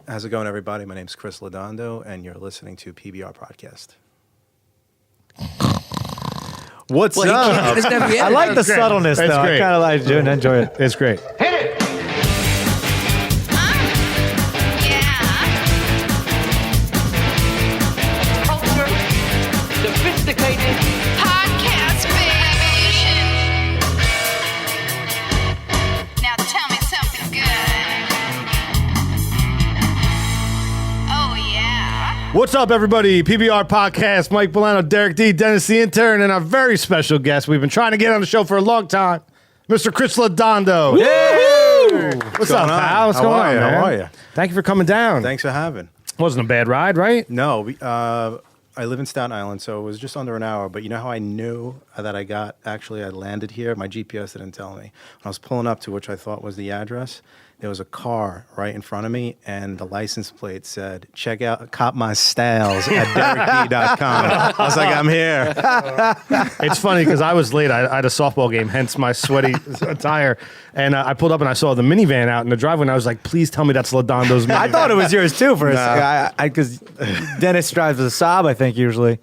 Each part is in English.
How's it going, everybody? My name's Chris Laudando, and you're listening to PBR Podcast. What's up? I like the subtleness, though. I kind of like it and enjoy it. It's great. Hit it! Culture, sophisticated Podcast Revolution. Now tell me something good. Oh, yeah. What's up, everybody? PBR Podcast, Mike Vulcano, Derek D, Dennis the Intern, and our very special guest we've been trying to get on the show for a long time, Mr. Chris Laudando. What's up, pal? What's going on, man? How are you? Thank you for coming down. Thanks for having. Wasn't a bad ride, right? No, I live in Staten Island, so it was just under an hour. But you know how I knew that I landed here? My GPS didn't tell me. When I was pulling up to which I thought was the address, there was a car right in front of me, and the license plate said, "Check out Cop My Styles at DerekD.com." I was like, I'm here. It's funny because I was late. I had a softball game, hence my sweaty attire. And I pulled up and I saw the minivan out in the driveway, and I was like, please tell me that's Laudondo's minivan. I thought it was yours, too, for a second. Because Dennis drives a Saab, I think, usually.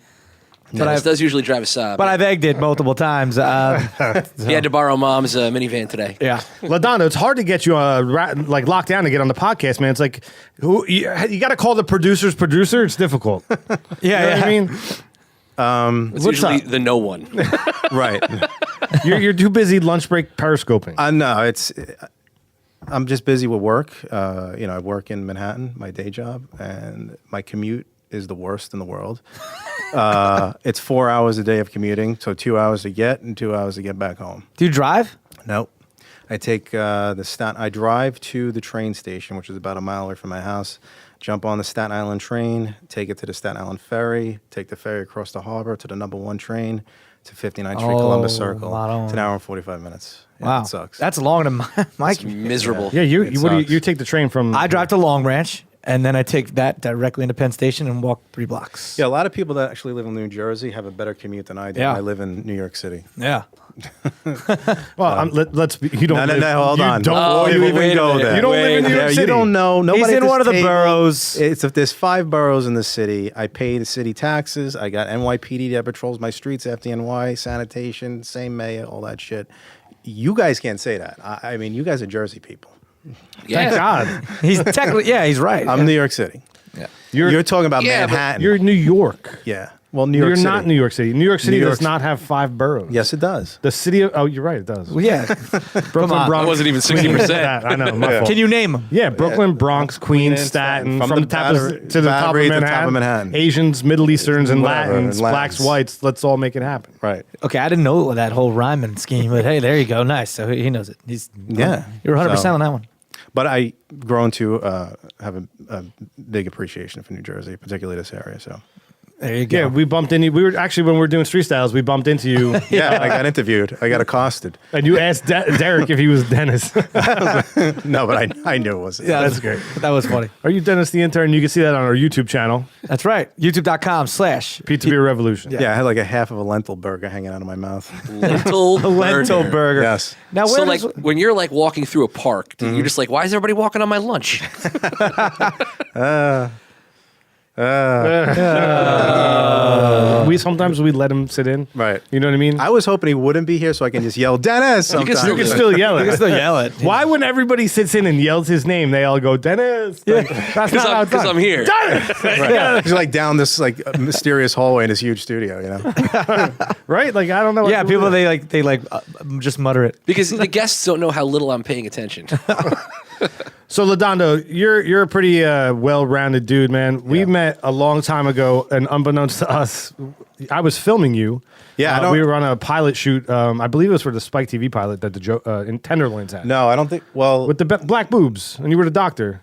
Dennis does usually drive a Saab. But I've egged it multiple times. He had to borrow Mom's minivan today. Yeah. Laudando, it's hard to get you locked down to get on the podcast, man. It's like you got to call the producer's producer. It's difficult. You know what I mean? It's what's usually up? the no one. Right. You're too busy lunch break periscoping. No, I'm just busy with work. I work in Manhattan, my day job, and my commute is the worst in the world. It's 4 hours a day of commuting, so 2 hours to get and 2 hours to get back home. Do you drive? Nope. I take I drive to the train station, which is about a mile away from my house, jump on the Staten Island train, take it to the Staten Island ferry, take the ferry across the harbor to the number 1 train to 59th Street, Columbus Circle. It's an hour and 45 minutes. Yeah, Wow. it sucks. That's longer than my It's miserable. Yeah, It sucks. you take the train from? I drive to Long Branch, and then I take that directly into Penn Station and walk 3 blocks. Yeah, a lot of people that actually live in New Jersey have a better commute than I do. Yeah. I live in New York City. Yeah. Well, let's be. You don't. No, hold on. Don't, Before you even go there. You don't live in New York City. You don't know. Nobody He's at in this one of the table- boroughs. There's 5 boroughs in the city. I pay the city taxes. I got NYPD that patrols my streets, FDNY, sanitation, same mayor, all that shit. You guys can't say that. I mean, you guys are Jersey people. Thank God. He's technically, he's right. I'm New York City. Yeah. You're talking about Yeah, but Manhattan. You're New York. Yeah. Well, New York You're City. not New York City. New York City New does York's- not have 5 boroughs. Yes, it does. The city of. Oh, you're right. It does. Well, yeah. Brooklyn, on. Bronx. That wasn't even 60%. I know. My fault. Can you name them? Yeah, Brooklyn, Bronx, Queens, Queens, Staten, Staten, from the top to the top of Manhattan. Asians, Middle Easterns, and Whatever, Latins, and blacks, Latins. whites. Let's all make it happen. Right. Okay, I didn't know that whole rhyming scheme, but hey, there you go. Nice. So he knows it. Yeah. You're 100% So- on that one. But I grown to have a big appreciation for New Jersey, particularly this area. So There you go. Yeah, we bumped into you. We were actually, when we were doing Street Styles, we bumped into you. yeah, I got interviewed. I got accosted. And you asked Derek if he was Dennis. No, but I knew it wasn't. Yeah, That's great. That was funny. Are you Dennis the Intern? You can see that on our YouTube channel, That's right. YouTube.com/ P2B Revolution. Yeah, I had like a half of a lentil burger hanging out of my mouth. Lentil lentil burger. Yes. Now, So, where like, does, when you're, like, walking through a park, you're just like, why is everybody walking on my lunch? Sometimes we let him sit in. Right. You know what I mean? I was hoping he wouldn't be here so I can just yell, Dennis! You can sometimes. You can still yell it. you can still yell it. Why when everybody sits in and yells his name, they all go, Dennis? Like, that's not how it's Because done. I'm here. Dennis! Right. He's like down this like mysterious hallway in this huge studio, you know? Right? Like, I don't know. what Yeah, to people, do. they just mutter it. Because the guests don't know how little I'm paying attention. So, Laudando, you're a pretty well-rounded dude, man. We met a long time ago, and unbeknownst to us, I was filming you. Yeah, I don't- we were on a pilot shoot. I believe it was for the Spike TV pilot that the in Tenderloins had. No, I don't think, well, With the black boobs, and you were the doctor,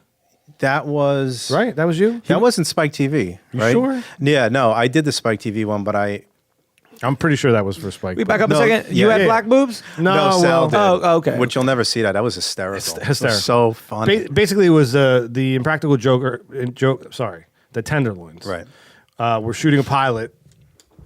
that was... right? That was you? That wasn't Spike TV, You right? sure? Yeah, no, I did the Spike TV one, but I'm pretty sure that was for Spike. We back up No, a second. You yeah, had yeah. black boobs? No, Sal well, did. Oh, okay. Which you'll never see that. That was hysterical. It was hysterical. so funny. Basically, it was the Impractical the Tenderloins. Right. We're shooting a pilot,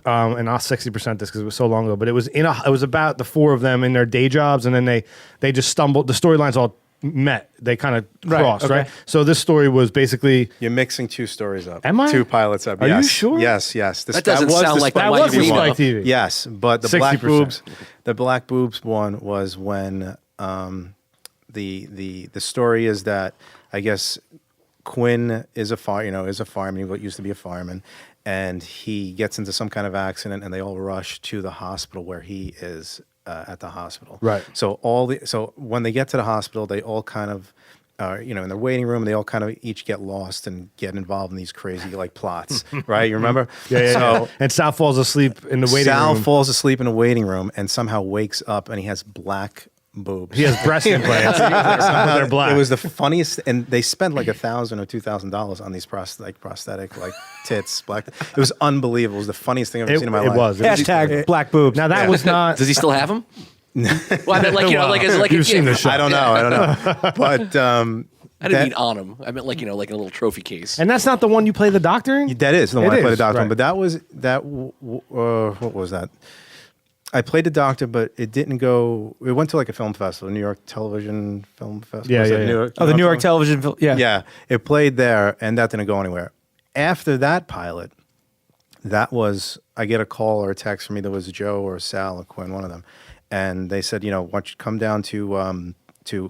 and I'll 60% this because it was so long ago. But it was about the 4 of them in their day jobs, and then they just stumbled. The storyline's all met. They kind of Right, crossed, okay. right? So this story was basically. You're mixing two stories up. Am I? Two pilots up. Are you yes. sure? Yes. That doesn't was sound the like Spike That Might was be the one. Spike TV. Yes, but the black 60%. boobs, the black boobs one was when the story is that I guess Quinn is a fireman. He used to be a fireman, and he gets into some kind of accident, and they all rush to the hospital where he is at the hospital. Right. So when they get to the hospital, they all kind of. In the waiting room, they all kind of each get lost and get involved in these crazy like plots, right? You remember? Yeah. So And Sal falls asleep in the waiting Sal room. falls asleep in a waiting room and somehow wakes up and he has black boobs. He has breast implants. They're black. It was the funniest, and they spent like $1,000 or $2,000 on these prosthetic like tits. Black. It was unbelievable. It was the funniest thing I've ever seen in my life. It was. Hashtag black boobs. Now that was not. Does he still have them? Well, I meant like as like You've a seen the gift. show. I don't know, but I didn't mean on him. I meant like in a little trophy case. And that's not the one you play the doctor in? that is the one It I played is, the doctor on. right. But that was that. What was that? I played the doctor, but it didn't go. It went to like a film festival, New York Television Film Festival. Yeah, Was it yeah, New yeah. York, Oh, the New York Television film. Yeah. Yeah, it played there, and that didn't go anywhere. After that pilot, that was I get a call or a text from either it was Joe or Sal or Quinn, one of them, and they said, why don't you come down to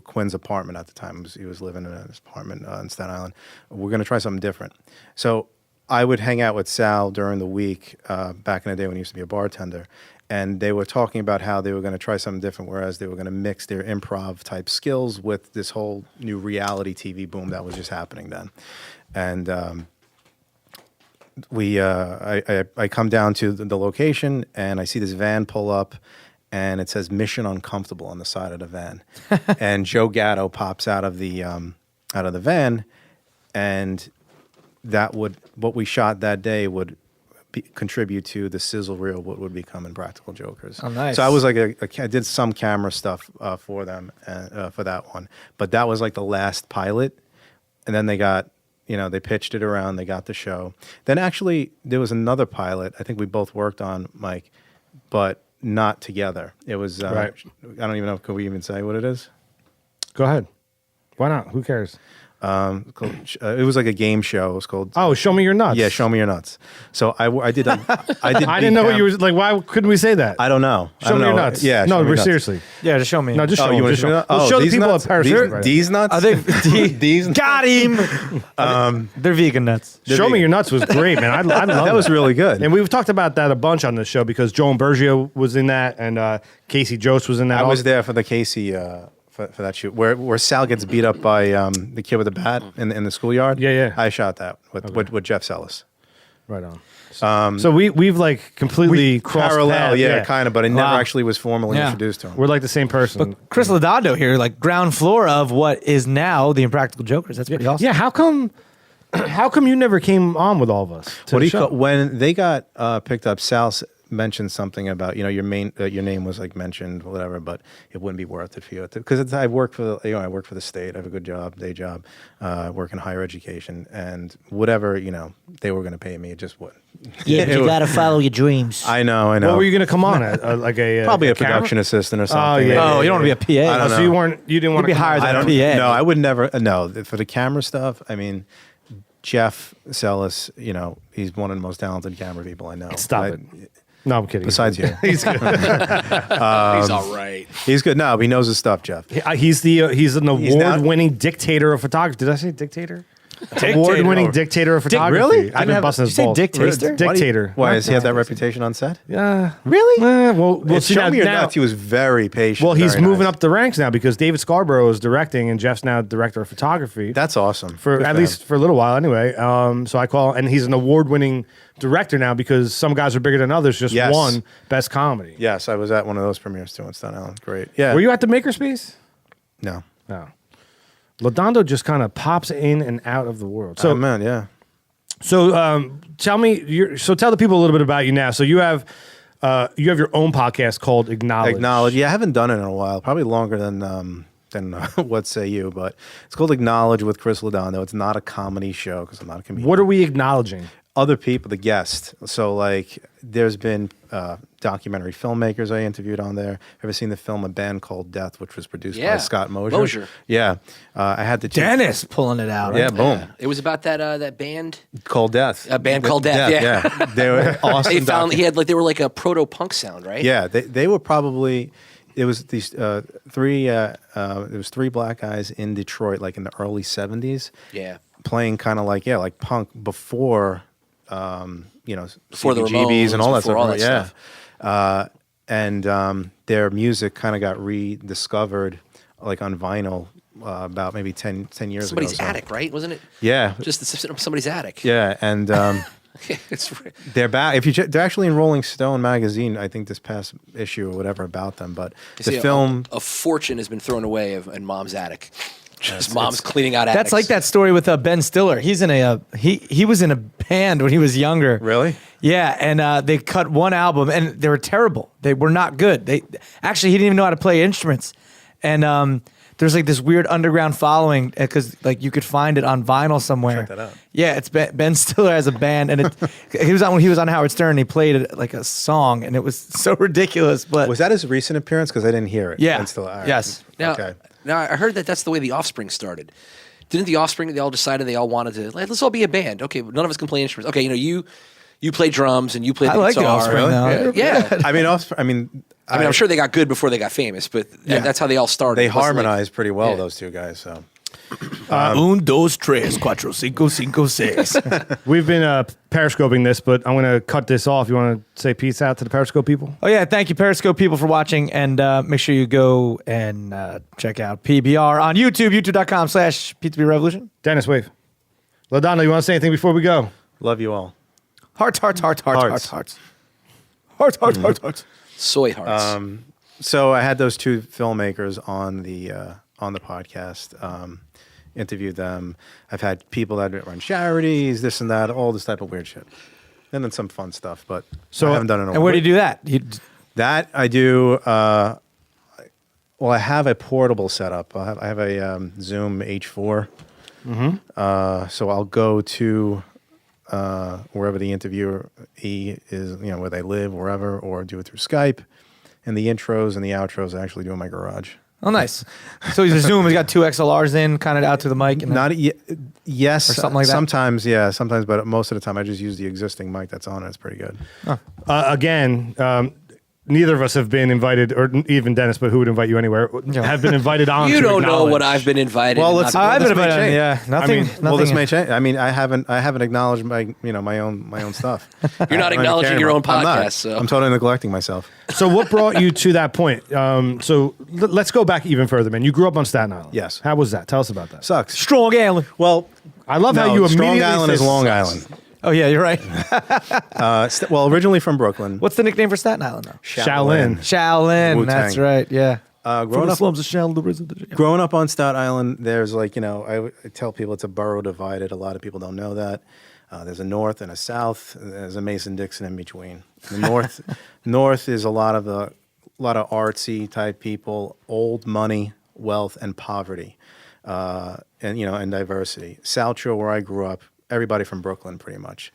Quinn's apartment at the time. He was living in his apartment in Staten Island. We're going to try something different. So I would hang out with Sal during the week back in the day when he used to be a bartender. And they were talking about how they were going to try something different, whereas they were going to mix their improv type skills with this whole new reality TV boom that was just happening then. And I come down to the location and I see this van pull up and it says Mission Uncomfortable on the side of the van. And Joe Gatto pops out of the van, and what we shot that day would contribute to the sizzle reel, what would become Impractical Jokers. Oh, nice. So I was like I did some camera stuff for them for that one, but that was like the last pilot, and then they got. They pitched it around. They got the show. Then actually, there was another pilot. I think we both worked on, Mike, but not together. It was. Right. I don't even know. Could we even say what it is? Go ahead. Why not? Who cares? It was like a game show. It was called. Oh, Show Me Your Nuts. Yeah, Show Me Your Nuts. So I did. I didn't know what you were like. Why couldn't we say that? I don't know. I Show don't me your know. nuts. Yeah. No, show me we're nuts. seriously. Yeah, just show me. No, just show You them. want Just to show me show nuts? We'll show the these people nuts? at Paris. These nuts? Are they? These Got him. They're vegan nuts. Show Me Your Nuts was great, man. I love that was really good. And we've talked about that a bunch on this show because Joe Bergio was in that and Casey Jost was in that. I was there for the Casey for that shoot where Sal gets beat up by the kid with the bat in the schoolyard. Yeah. I shot that with Jeff Sellis. Right on. So we've like completely crossed Parallel, paths. yeah, kind of, but I never Wow. actually was formally Yeah. introduced to him. We're like the same person. Chris Laudando here, like ground floor of what is now the Impractical Jokers. That's pretty awesome. Yeah, how come you never came on with all of us? to What do the you show? call when they got picked up? Sal mentioned something about your name was like mentioned, whatever, but it wouldn't be worth it for you because I work for I work for the state. I have a good job, day job, work in higher education, and whatever they were going to pay me, it just wouldn't. Yeah, but you gotta follow your dreams. I know. What were you going to come on at? Like a Probably a camera? production assistant or something. yeah. Oh, you don't want to be a PA. I don't So know. you didn't want You'd be to hired I as don't. a PA. No, I would never. No, for the camera stuff. I mean, Jeff Sellis. He's one of the most talented camera people I know. Stop it. No, I'm kidding. Besides you, He's good. He's all right. he's good. No, but he knows his stuff, Jeff. He's an now- award-winning dictator of photography. Did I say dictator? Award-winning dictator of photography. really? I've been busting Did his you say balls. dick taster? Dictator. Why does he have that reputation on set? Yeah. Really? We'll see Show now. Me Your Nuts, he was very patient. Well, he's very moving nice. up the ranks now because David Scarborough is directing and Jeff's now director of photography. That's awesome. for Good at him. least for a little while anyway. So I call, and he's an award-winning director now because some guys are bigger than others. Just Yes. won best comedy. Yes, I was at one of those premieres too in Staten Island. Great. Yeah. Were you at the Makerspace? No. No. Laudando just kind of pops in and out of the world. So Oh, man, yeah. So tell me, tell the people a little bit about you now. So you have your own podcast called Acknowledge. Acknowledge. Yeah, I haven't done it in a while. Probably longer than than What Say You, but it's called Acknowledge with Chris Laudando. It's not a comedy show because I'm not a comedian. What are we acknowledging? Other people, the guests. So like, there's been documentary filmmakers I interviewed on there. Ever seen the film A Band Called Death, which was produced by Scott Mosier? Mosier. Yeah, I had the Dennis pulling it out. Yeah, Right? boom. It was about that band. Called Death. A band called Death. Yeah. They were awesome. They were like a proto punk sound, right? Yeah, they were probably. It was these three. There was three black guys in Detroit, like in the early '70s. Yeah. Playing kind of like punk before, Before the CBGBs Ramones, and all that before all stuff. that stuff. And their music kind of got rediscovered, like on vinyl, about maybe 10 years Somebody's ago. attic, right? Wasn't it? Yeah. Just somebody's attic. Yeah, and they're back. They're actually in Rolling Stone magazine. I think this past issue or whatever about them. But the film, a fortune has been thrown away in Mom's attic. Just Mom's cleaning out attics. That's like that story with Ben Stiller. He's in he was in a band when he was younger. Really? Yeah, and they cut one album, and they were terrible. They were not good. He didn't even know how to play instruments, and there's like this weird underground following because like you could find it on vinyl somewhere. Check that out. Yeah, it's Ben Stiller has a band, and he was on Howard Stern. He played it like a song, and it was so ridiculous. But was that his recent appearance? Because I didn't hear it. Yeah. Ben Stiller. All right. Yes. Okay. Now, I heard that's the way the Offspring started. Didn't the Offspring, they all decided they all wanted to, let's all be a band. Okay, none of us can play instruments. Okay, you play drums and you play the I like guitar. the Offspring now. Yeah. I mean, I'm sure they got good before they got famous, but that's how they all started. they It wasn't like- harmonized pretty well, Yeah. those two guys. So Un, dos, tres, cuatro, cinco, cinco, seis. We've been periscoping this, but I'm going to cut this off. You want to say peace out to the Periscope people? Oh yeah, thank you Periscope people for watching, and make sure you go and check out PBR on YouTube, youtube.com/P2B Revolution. Dennis, wave. Laudando, you want to say anything before we go? love you all. Hearts, hearts, hearts, hearts, Hearts. hearts, hearts, hearts, hearts, hearts. Soy hearts. So I had those two filmmakers on the podcast. Interviewed them. I've had people that run charities, this and that, all this type of weird shit, and then some fun stuff. But So- I haven't done it in a while. And where do you do that? That I do. Well, I have a portable setup. I have a Zoom H4. So I'll go to wherever the interviewer is, where they live, wherever, or do it through Skype. And the intros and the outros I actually do in my garage. Oh, nice. So he's a Zoom. He's got two XLRs in, kind of out to the mic. And Yes, Or something like that? sometimes, but most of the time I just use the existing mic that's on it. It's pretty good. Again, neither of us have been invited, or even Dennis, but who would invite you anywhere, have been invited on. you to don't know what acknowledge. I've been invited. Well, and let's- not- I've this been may invited. change. Yeah, nothing. Well, this nothing- may change. I mean, I haven't acknowledged my my own stuff. You're not I'm acknowledging caring your own about- I'm not. podcast, so. I'm totally neglecting myself. So what brought you to that point? So let's go back even further, man. You grew up on Staten Island. Yes. How was that? Tell us about that. Sucks. Strong Island. Well, I love how no, you Strong immediately Island say is Long sucks. Island. Oh yeah, you're right. Well, originally from Brooklyn. What's the nickname for Staten Island though? Shaolin. Shaolin. Wu-Tang. That's right. Yeah. Growing up, slums of Shaolin, the risen of the- growing up on Staten Island, there's like I tell people it's a borough divided. A lot of people don't know that. There's a north and a south. There's a Mason-Dixon in between. The north is a lot of artsy type people, old money, wealth, and poverty, and diversity. South Shore, where I grew up, everybody from Brooklyn, pretty much.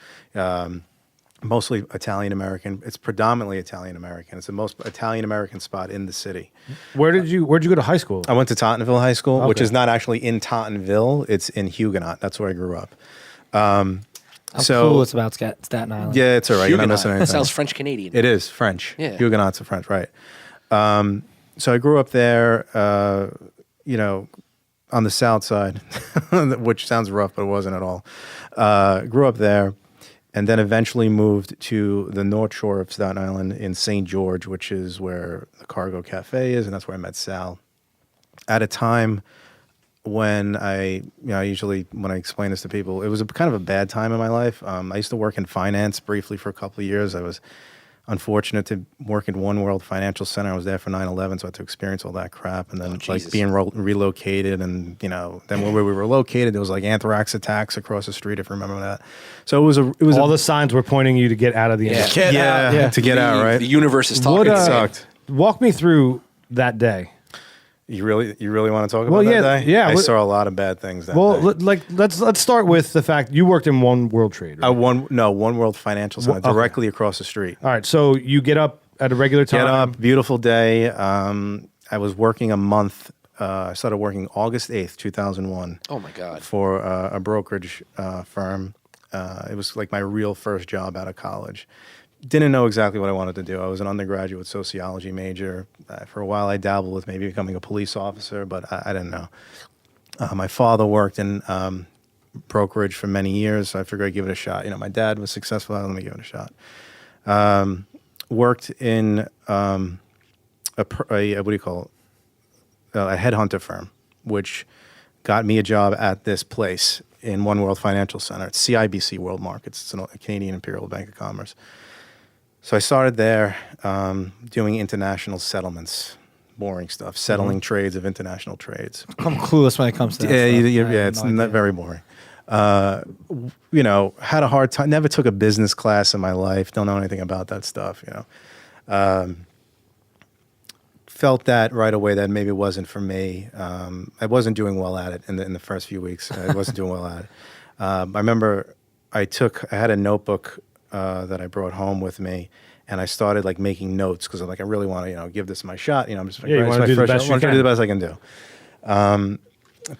Mostly Italian American. It's predominantly Italian American. It's the most Italian American spot in the city. Where'd you go to high school? I went to Tottenville High School, which Okay. is not actually in Tottenville. It's in Huguenot. That's where I grew up. I'm cool. It's about Staten Island. Yeah, it's all right. You're not Huguenot. missing anything. That sounds French Canadian. It is French. Yeah. Huguenots are French, right? So I grew up there, on the south side, which sounds rough, but it wasn't at all. Grew up there, and then eventually moved to the North Shore of Staten Island in St. George, which is where the Cargo Cafe is, and that's where I met Sal. At a time when usually when I explain this to people, it was kind of a bad time in my life. I used to work in finance briefly for a couple of years. I was unfortunate to work in One World Financial Center. I was there for 9/11, so I had to experience all that crap, and then Jesus. being relocated, and then where we were located, there was like anthrax attacks across the street, if you remember that. So it was All the signs were pointing you to get out of the industry. Get out. to get out, right? The universe is talking. What, to you. sucked. Walk me through that day. You really want to talk about Well, that yeah, day? yeah, I what- saw a lot of bad things that Well, day. let's start with the fact you worked in One World Trade. Right? One World Financial Center, okay. directly across the street. All right, so you get up at a regular time. Get up, beautiful day. I was working a month. I started working August 8th, 2001. Oh my God. For a brokerage firm. It was like my real first job out of college. Didn't know exactly what I wanted to do. I was an undergraduate sociology major. For a while, I dabbled with maybe becoming a police officer, but I didn't know. My father worked in brokerage for many years, so I figured I'd give it a shot. You know, my dad was successful. Let me give it a shot. Worked in what do you call it? A headhunter firm, which got me a job at this place in One World Financial Center. It's CIBC World Markets. It's a Canadian Imperial Bank of Commerce. So I started there doing international settlements, boring stuff, settling trades of international trades. I'm clueless when it comes to that. It's not very boring. You know, had a hard time. Never took a business class in my life. Don't know anything about that stuff. You know, felt that right away that maybe it wasn't for me. I wasn't doing well at it in the first few weeks. I wasn't doing well at it. I remember I had a notebook that I brought home with me, and I started like making notes because I'm like, I really want to, give this my shot. I'm just like, you want to do the best you I'm trying can. to do the best I can do.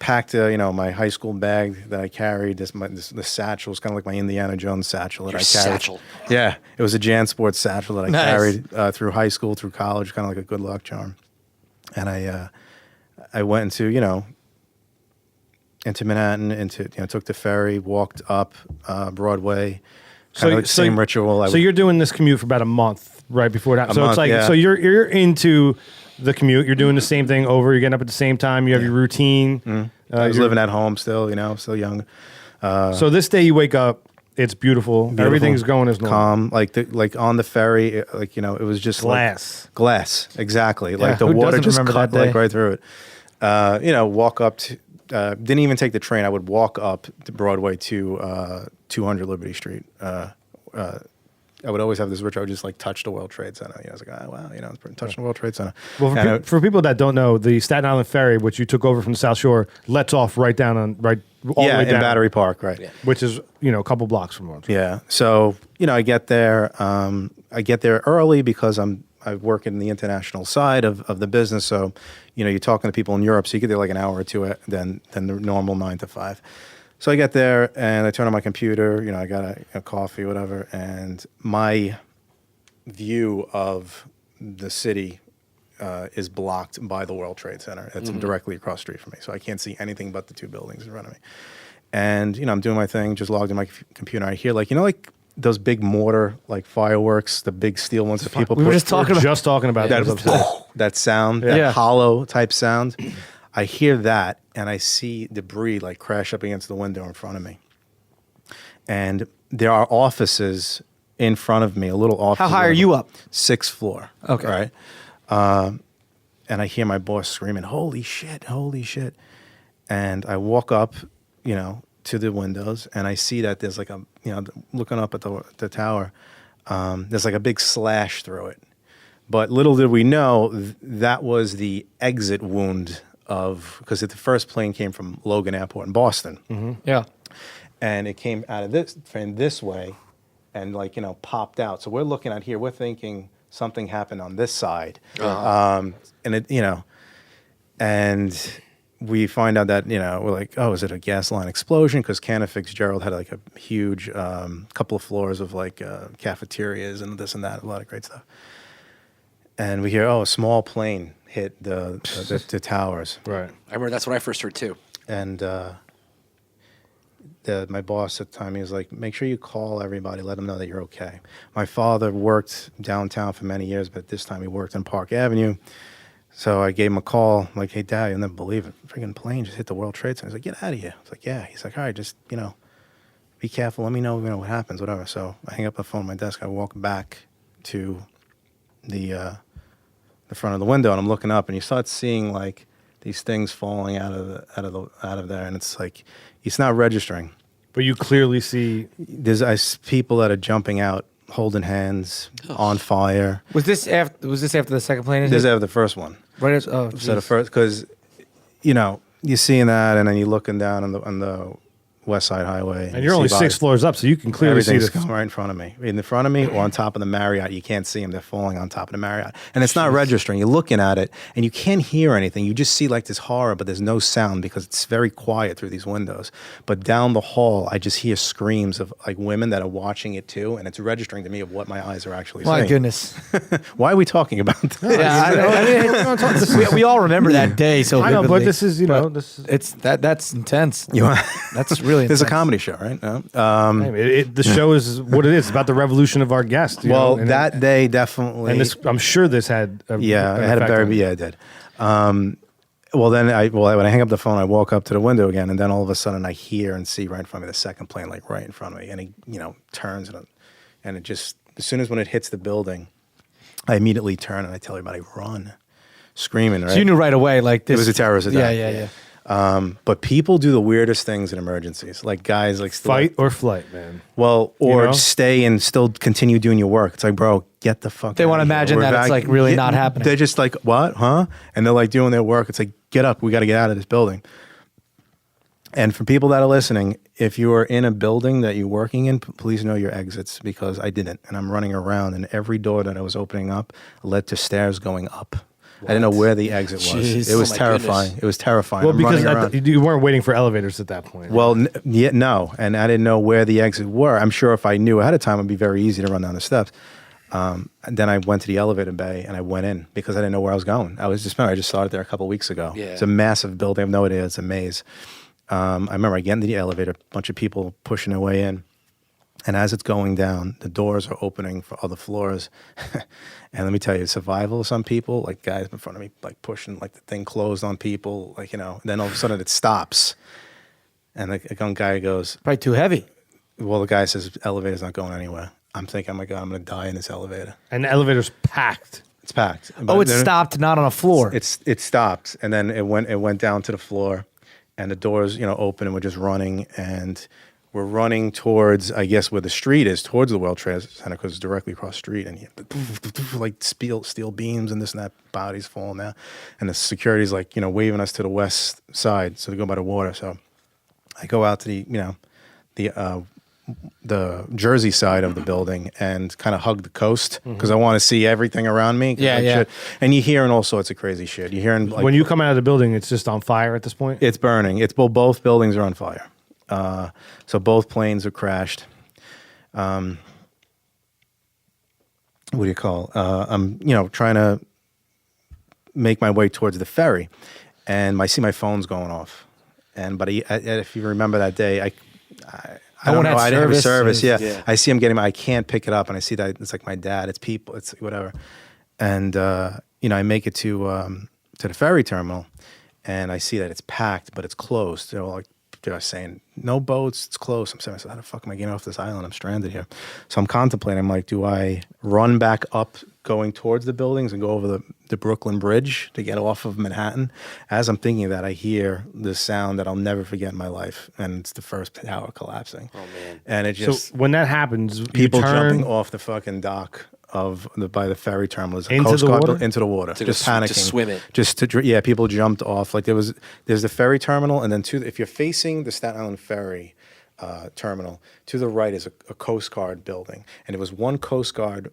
Packed, my high school bag that I carried. This satchel was kind of like my Indiana Jones satchel that I carried. Satchel. Yeah, it was a Jan Sports satchel that I Nice. carried through high school, through college, kind of like a good luck charm. And I went into Manhattan, took the ferry, walked up Broadway. Kind of like the same ritual. So you're doing this commute for about a month right before that. So month, it's like yeah. so you're into the commute. You're doing the same thing over. You're getting up at the same time. You have your routine. I was living at home still, still young. So this day you wake up. It's beautiful. Everything's going as normal. Calm, like on the ferry, it was just Glass. like glass, exactly. Like the who water doesn't just remember cut that day? like right through it. Walk up to, didn't even take the train. I would walk up to Broadway to 200 Liberty Street. I would always have this ritual. I would just like touch the World Trade Center. I was like, oh, wow, it's touching the World Trade Center. Well, And for people that don't know, the Staten Island ferry, which you took over from the South Shore, lets off right down all the way in down, Battery Park, right? Yeah. which is a couple blocks from World Trade. Yeah. So, I get there. I get there early because I work in the international side of the business. So, you're talking to people in Europe. So you get there like an hour or two than the normal 9 to 5. So I get there and I turn on my computer. I got a coffee, whatever. And my view of the city is blocked by the World Trade Center. It's directly across the street from me. So I can't see anything but the two buildings in front of me. And, I'm doing my thing, just logged in my computer. I hear like those big mortar, like fireworks, the big steel ones that people We put. were just talking about that sound, Yeah. that hollow type sound. I hear that and I see debris like crash up against the window in front of me. And there are offices in front of me, a little office. How high are you up? 6th floor. Okay. Right. And I hear my boss screaming, holy shit. And I walk up, to the windows and I see that there's like looking up at the tower, there's like a big slash through it. But little did we know that was the exit wound because the first plane came from Logan Airport in Boston. Mm-hmm. Yeah. And it came out of this way and popped out. So we're looking at here, we're thinking something happened on this side. And it, and we find out that, we're like, oh, is it a gas line explosion? Because Canna Fitzgerald had like a huge couple of floors of like cafeterias and this and that, a lot of great stuff. And we hear, a small plane hit the towers. Right. I remember that's what I first heard too. And my boss at the time, he was like, make sure you call everybody, let them know that you're okay. My father worked downtown for many years, but this time he worked on Park Avenue. So I gave him a call, like, hey, Dad, you'll never believe it. Freaking plane just hit the World Trade Center. He's like, get out of here. I was like, yeah. He's like, all right, just, be careful. Let me know, what happens, whatever. So I hang up the phone on my desk. I walk back to the front of the window, and I'm looking up, and you start seeing, like, these things falling out of there, and it's like, it's not registering. But you clearly see. There's people that are jumping out, holding hands, on fire. Was this after the second plane? This is after the first one. Right. Oh, instead of jeez. first, because you're seeing that, and then you're looking down on the West Side Highway, And you you're see only 6 bodies. floors up, so you can clearly see Everything's this. going right in front of me, or on top of the Marriott. You can't see them; they're falling on top of the Marriott, and it's not registering. You're looking at it, and you can't hear anything. You just see like this horror, but there's no sound because it's very quiet through these windows. But down the hall, I just hear screams of like women that are watching it too, and it's registering to me of what my eyes are actually My seeing. goodness. Why are we talking about this? We all remember that day so I know, vividly. but this is, this is. It's that's intense. You want- That's really There's a intense. comedy show, right? No? The show is what it is. It's about the revolution of our guest. Well, and that day definitely. and this, I'm sure this had. An it had a effect on very you. yeah, it did. Well, then when I hang up the phone, I walk up to the window again, and then all of a sudden I hear and see right in front of me the second plane, like right in front of me, and it turns and it just as soon as when it hits the building, I immediately turn and I tell everybody run, screaming. Right, So you knew right away, like this. it was a terrorist attack. Yeah. But people do the weirdest things in emergencies, like guys like still, Fight or flight, man. Well, or know? stay and still continue doing your work. It's like, bro, get the fuck. They out wanna of here. imagine We're that it's, like, really not happening. They're just like, what, huh? And they're like doing their work. It's like, get up, we got to get out of this building. And for people that are listening, if you are in a building that you're working in, please know your exits, because I didn't, and I'm running around, and every door that I was opening up led to stairs going up. I didn't know where the exit was. Jeez. It was Oh, my terrifying. goodness. It was terrifying. Well, I'm because running around. you weren't waiting for elevators at that point. Well, no, and I didn't know where the exits were. I'm sure if I knew ahead of time, it'd be very easy to run down the steps. And then I went to the elevator bay and I went in because I didn't know where I was going. I just started there a couple of weeks ago. Yeah. It's a massive building. I have no idea. It's a maze. I remember I get into the elevator, a bunch of people pushing their way in. And as it's going down, the doors are opening for other floors. And let me tell you, survival of some people, like guys in front of me, like pushing, like the thing closed on people, like, then all of a sudden it stops. And the young guy goes, Probably too heavy. well, the guy says, elevator's not going anywhere. I'm thinking, oh my God, I'm going to die in this elevator. and the elevator's packed. It's packed. Oh, But it then stopped not on a floor. It stopped, and then it went down to the floor, and the doors, open, and we're just running, and we're running towards, I guess, where the street is, towards the World Trade Center, because it's directly across the street, and like steel beams and this and that, bodies falling down, and the security's like, waving us to the west side, so to go by the water. So I go out to the Jersey side of the building and kind of hug the coast because I want to see everything around me. Yeah, Like, yeah. shit. And you're hearing all sorts of crazy shit. You're hearing like When you come out of the building, it's just on fire at this point. it's burning. It's both buildings are on fire. So both planes are crashed. What do you call? I'm trying to make my way towards the ferry, and I see my phone's going off. But if you remember that day, I No don't one know. had I didn't have a service. service. Yeah. I see him getting. I can't pick it up, and I see that it's like my dad. It's people. It's whatever. And I make it to the ferry terminal, and I see that it's packed, but it's closed. They're saying no boats. It's closed. I'm saying, how the fuck am I getting off this island? I'm stranded here. So I'm contemplating. I'm like, do I run back up, going towards the buildings, and go over the Brooklyn Bridge to get off of Manhattan? As I'm thinking that, I hear this sound that I'll never forget in my life, and it's the first tower collapsing. Oh man! And it just So when that happens, people you turn, jumping off the fucking dock by the ferry terminal. There's a Into Coast the Guard water? into the water, To just go panicking, to swim it. just to people jumped off. Like there's the ferry terminal, and then if you're facing the Staten Island ferry terminal, to the right is a Coast Guard building, and there was one Coast Guard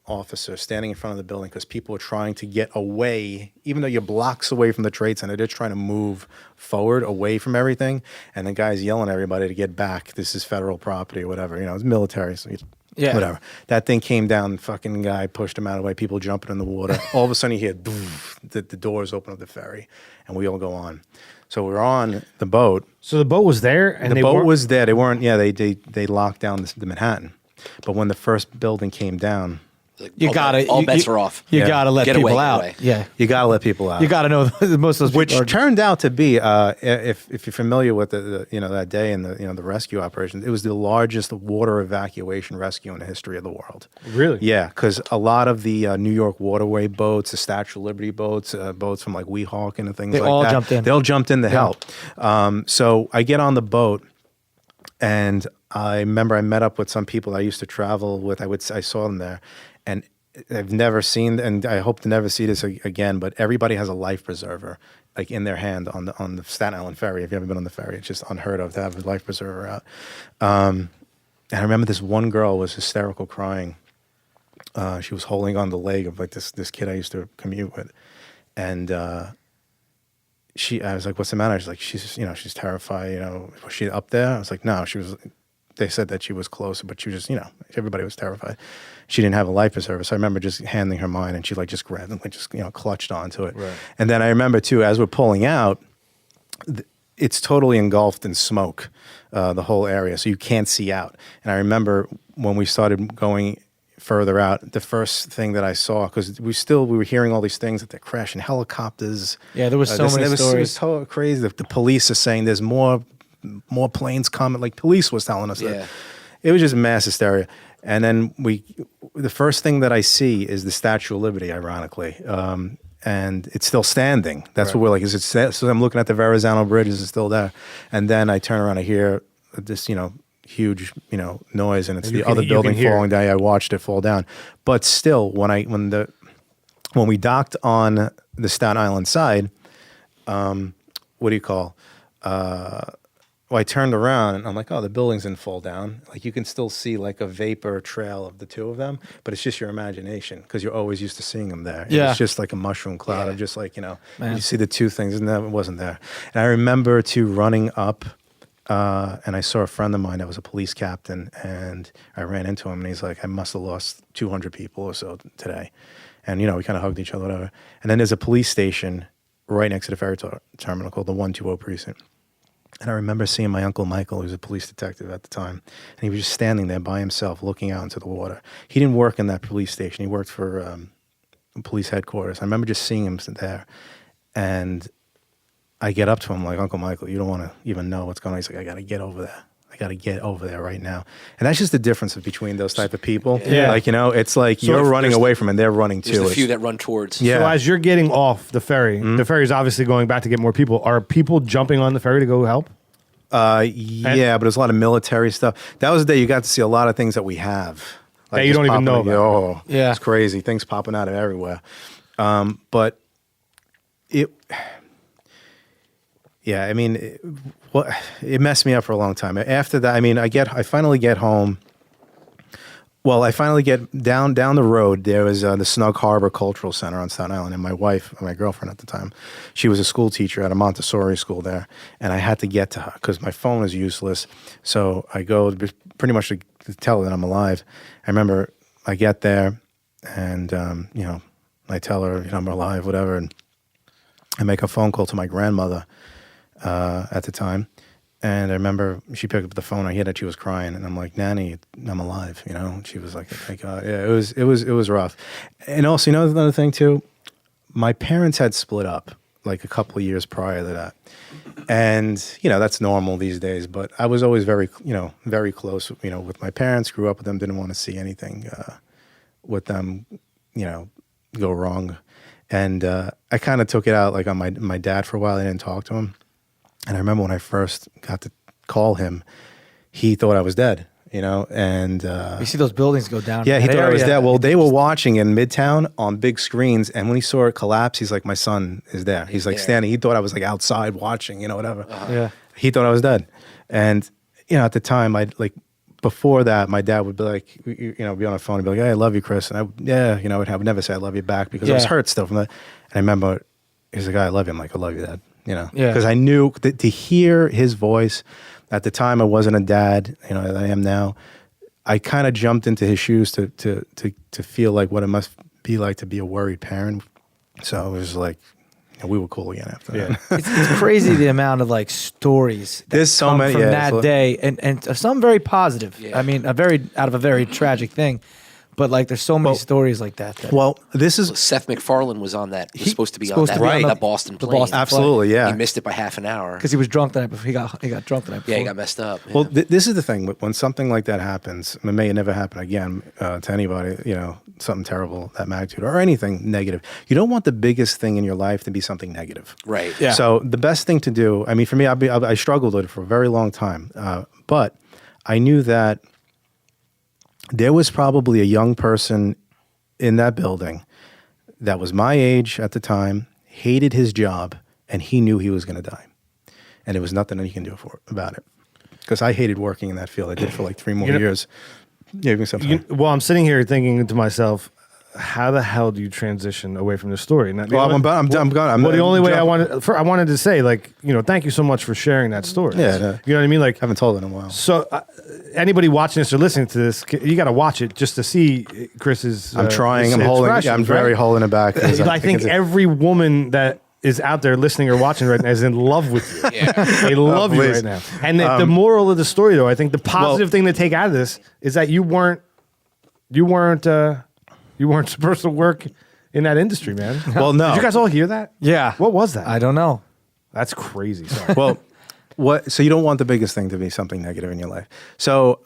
officer standing in front of the building because people were trying to get away, even though you're blocks away from the Trade Center. They're just trying to move forward away from everything, and the guy's yelling at everybody to get back. This is federal property or whatever. It's military, so Yeah. whatever. That thing came down, the fucking guy pushed him out of the way, people jumping in the water. All of a sudden you hear the doors open of the ferry, and we all go on. So we're on the boat. So the boat was there, and The boat was there. They weren't, they locked down the Manhattan. But when the first building came down, You got to All bets are off. You Yeah. got to let Get people away, get out. away. Yeah. you got to let people out. You got to know most of those Which people are, turned out to be, if you're familiar with the that day and the rescue operation, it was the largest water evacuation rescue in the history of the world. Really? Yeah, because a lot of the New York waterway boats, the Statue of Liberty boats, boats from like Weehawken and things They like all that, jumped in. They all jumped in to help. So I get on the boat, and I remember I met up with some people I used to travel with. I saw them there, and I've never seen, and I hope to never see this again, but everybody has a life preserver like in their hand on the Staten Island ferry. If you haven't been on the ferry, it's just unheard of to have a life preserver out. And I remember this one girl was hysterical crying. She was holding on the leg of like this kid I used to commute with. And I was like, what's the matter? She's like, she's terrified, was she up there? I was like, no, they said that she was closer, but she was just, everybody was terrified. She didn't have a life preserver. So I remember just handing her mine and she like just grabbed and like just, clutched onto it. Right. And then I remember too, as we're pulling out, it's totally engulfed in smoke, the whole area. So you can't see out. And I remember when we started going further out, the first thing that I saw, because we were hearing all these things that they're crashing helicopters. Yeah, there was so many stories. It was so crazy. The police are saying there's more planes coming. Like police was telling us that. It was just mass hysteria. And then the first thing that I see is the Statue of Liberty, ironically. And it's still standing. That's what we're like, so I'm looking at the Verrazano Bridge, is it still there? And then I turn around, I hear this, huge, noise, and it's the other building falling down. I watched it fall down. But still, when we docked on the Staten Island side, what do you call? I turned around and I'm like, oh, the buildings didn't fall down. Like you can still see like a vapor trail of the two of them, but it's just your imagination because you're always used to seeing them there. Yeah. It's just like a mushroom cloud of just like, you see the two things and that wasn't there. And I remember running up and I saw a friend of mine that was a police captain and I ran into him and he's like, I must have lost 200 people or so today. And, we kind of hugged each other, whatever. And then there's a police station right next to the ferry terminal called the 120 precinct. And I remember seeing my Uncle Michael, who was a police detective at the time, and he was just standing there by himself looking out into the water. He didn't work in that police station. He worked for police headquarters. I remember just seeing him there. And I get up to him like, Uncle Michael, you don't want to even know what's going on. He's like, I got to get over there. I got to get over there right now. And that's just the difference between those type of people. Yeah. Like, it's like you're running away from it and they're running to it. There's a few that run towards. Yeah. So as you're getting off the ferry, the ferry's obviously going back to get more people. Are people jumping on the ferry to go help? Yeah, but there's a lot of military stuff. That was the day you got to see a lot of things that we have. That you don't even know about. Oh, yeah. It's crazy. Things popping out of everywhere. But it... Yeah, I mean, it messed me up for a long time. After that, I mean, I finally get home. Well, I finally get down the road. There was the Snug Harbor Cultural Center on Staten Island, and my wife, my girlfriend at the time, she was a school teacher at a Montessori school there, and I had to get to her because my phone was useless. So I go pretty much to tell her that I'm alive. I remember I get there, and I tell her I'm alive, whatever, and I make a phone call to my grandmother. At the time, and I remember she picked up the phone. I hear that she was crying, and I'm like, "Nanny, I'm alive." She was like, "Thank God." Yeah, it was rough. And also, another thing too, my parents had split up like a couple of years prior to that, and that's normal these days. But I was always very close, with my parents. Grew up with them, didn't want to see anything with them, go wrong, and I kind of took it out like on my dad for a while. I didn't talk to him. And I remember when I first got to call him, he thought I was dead, and... you see those buildings go down. Yeah, he thought I was dead. Well, they were watching in Midtown on big screens, and when he saw it collapse, he's like, my son is there. He's like standing. He thought I was like outside watching, whatever. Yeah. He thought I was dead. And, at the time, before that, my dad would be like, be on the phone and be like, hey, I love you, Chris. And I would never say I love you back because I was hurt still from that. And I remember, he's like, I love you. I'm like, I love you, Dad. Because I knew that to hear his voice at the time, I wasn't a dad, that I am now. I kind of jumped into his shoes to feel like what it must be like to be a worried parent. So it was like, we were cool again after that. It's crazy the amount of stories that There's so come many from that day, and some very positive. Yeah. I mean, out of a very tragic thing. But there's so many stories like that. Well, this is Seth MacFarlane was on that. He was supposed to be supposed on to that, be on that Boston plane. Boston absolutely, yeah. He missed it by half an hour. Because he was drunk the night before. He got drunk the night before. Yeah, he got messed up. Well, this is the thing. When something like that happens, it may never happen again to anybody, something terrible, that magnitude, or anything negative. You don't want the biggest thing in your life to be something negative. Right. Yeah. So the best thing to do, I mean, for me, I struggled with it for a very long time. But I knew that there was probably a young person in that building that was my age at the time, hated his job, and he knew he was going to die. And there was nothing he can do about it. Because I hated working in that field. I did it for like 3 more years. Yeah, give me something. Well, I'm sitting here thinking to myself, how the hell do you transition away from this story? And I'm gone. Well, the only way I wanted to say, like, thank you so much for sharing that story. Yeah, you know what I mean. Like, I haven't told it in a while. So, anybody watching this or listening to this, you got to watch it just to see Chris's. I'm trying. I'm holding. I'm very holding it back. I think every woman that is out there listening or watching right now is in love with you. Yeah. They love you right now. And the moral of the story, though, I think the positive thing to take out of this is that you weren't supposed to work in that industry, man. Well, no. Did you guys all hear that? Yeah. What was that? I don't know. That's crazy. Sorry. Well, so you don't want the biggest thing to be something negative in your life. So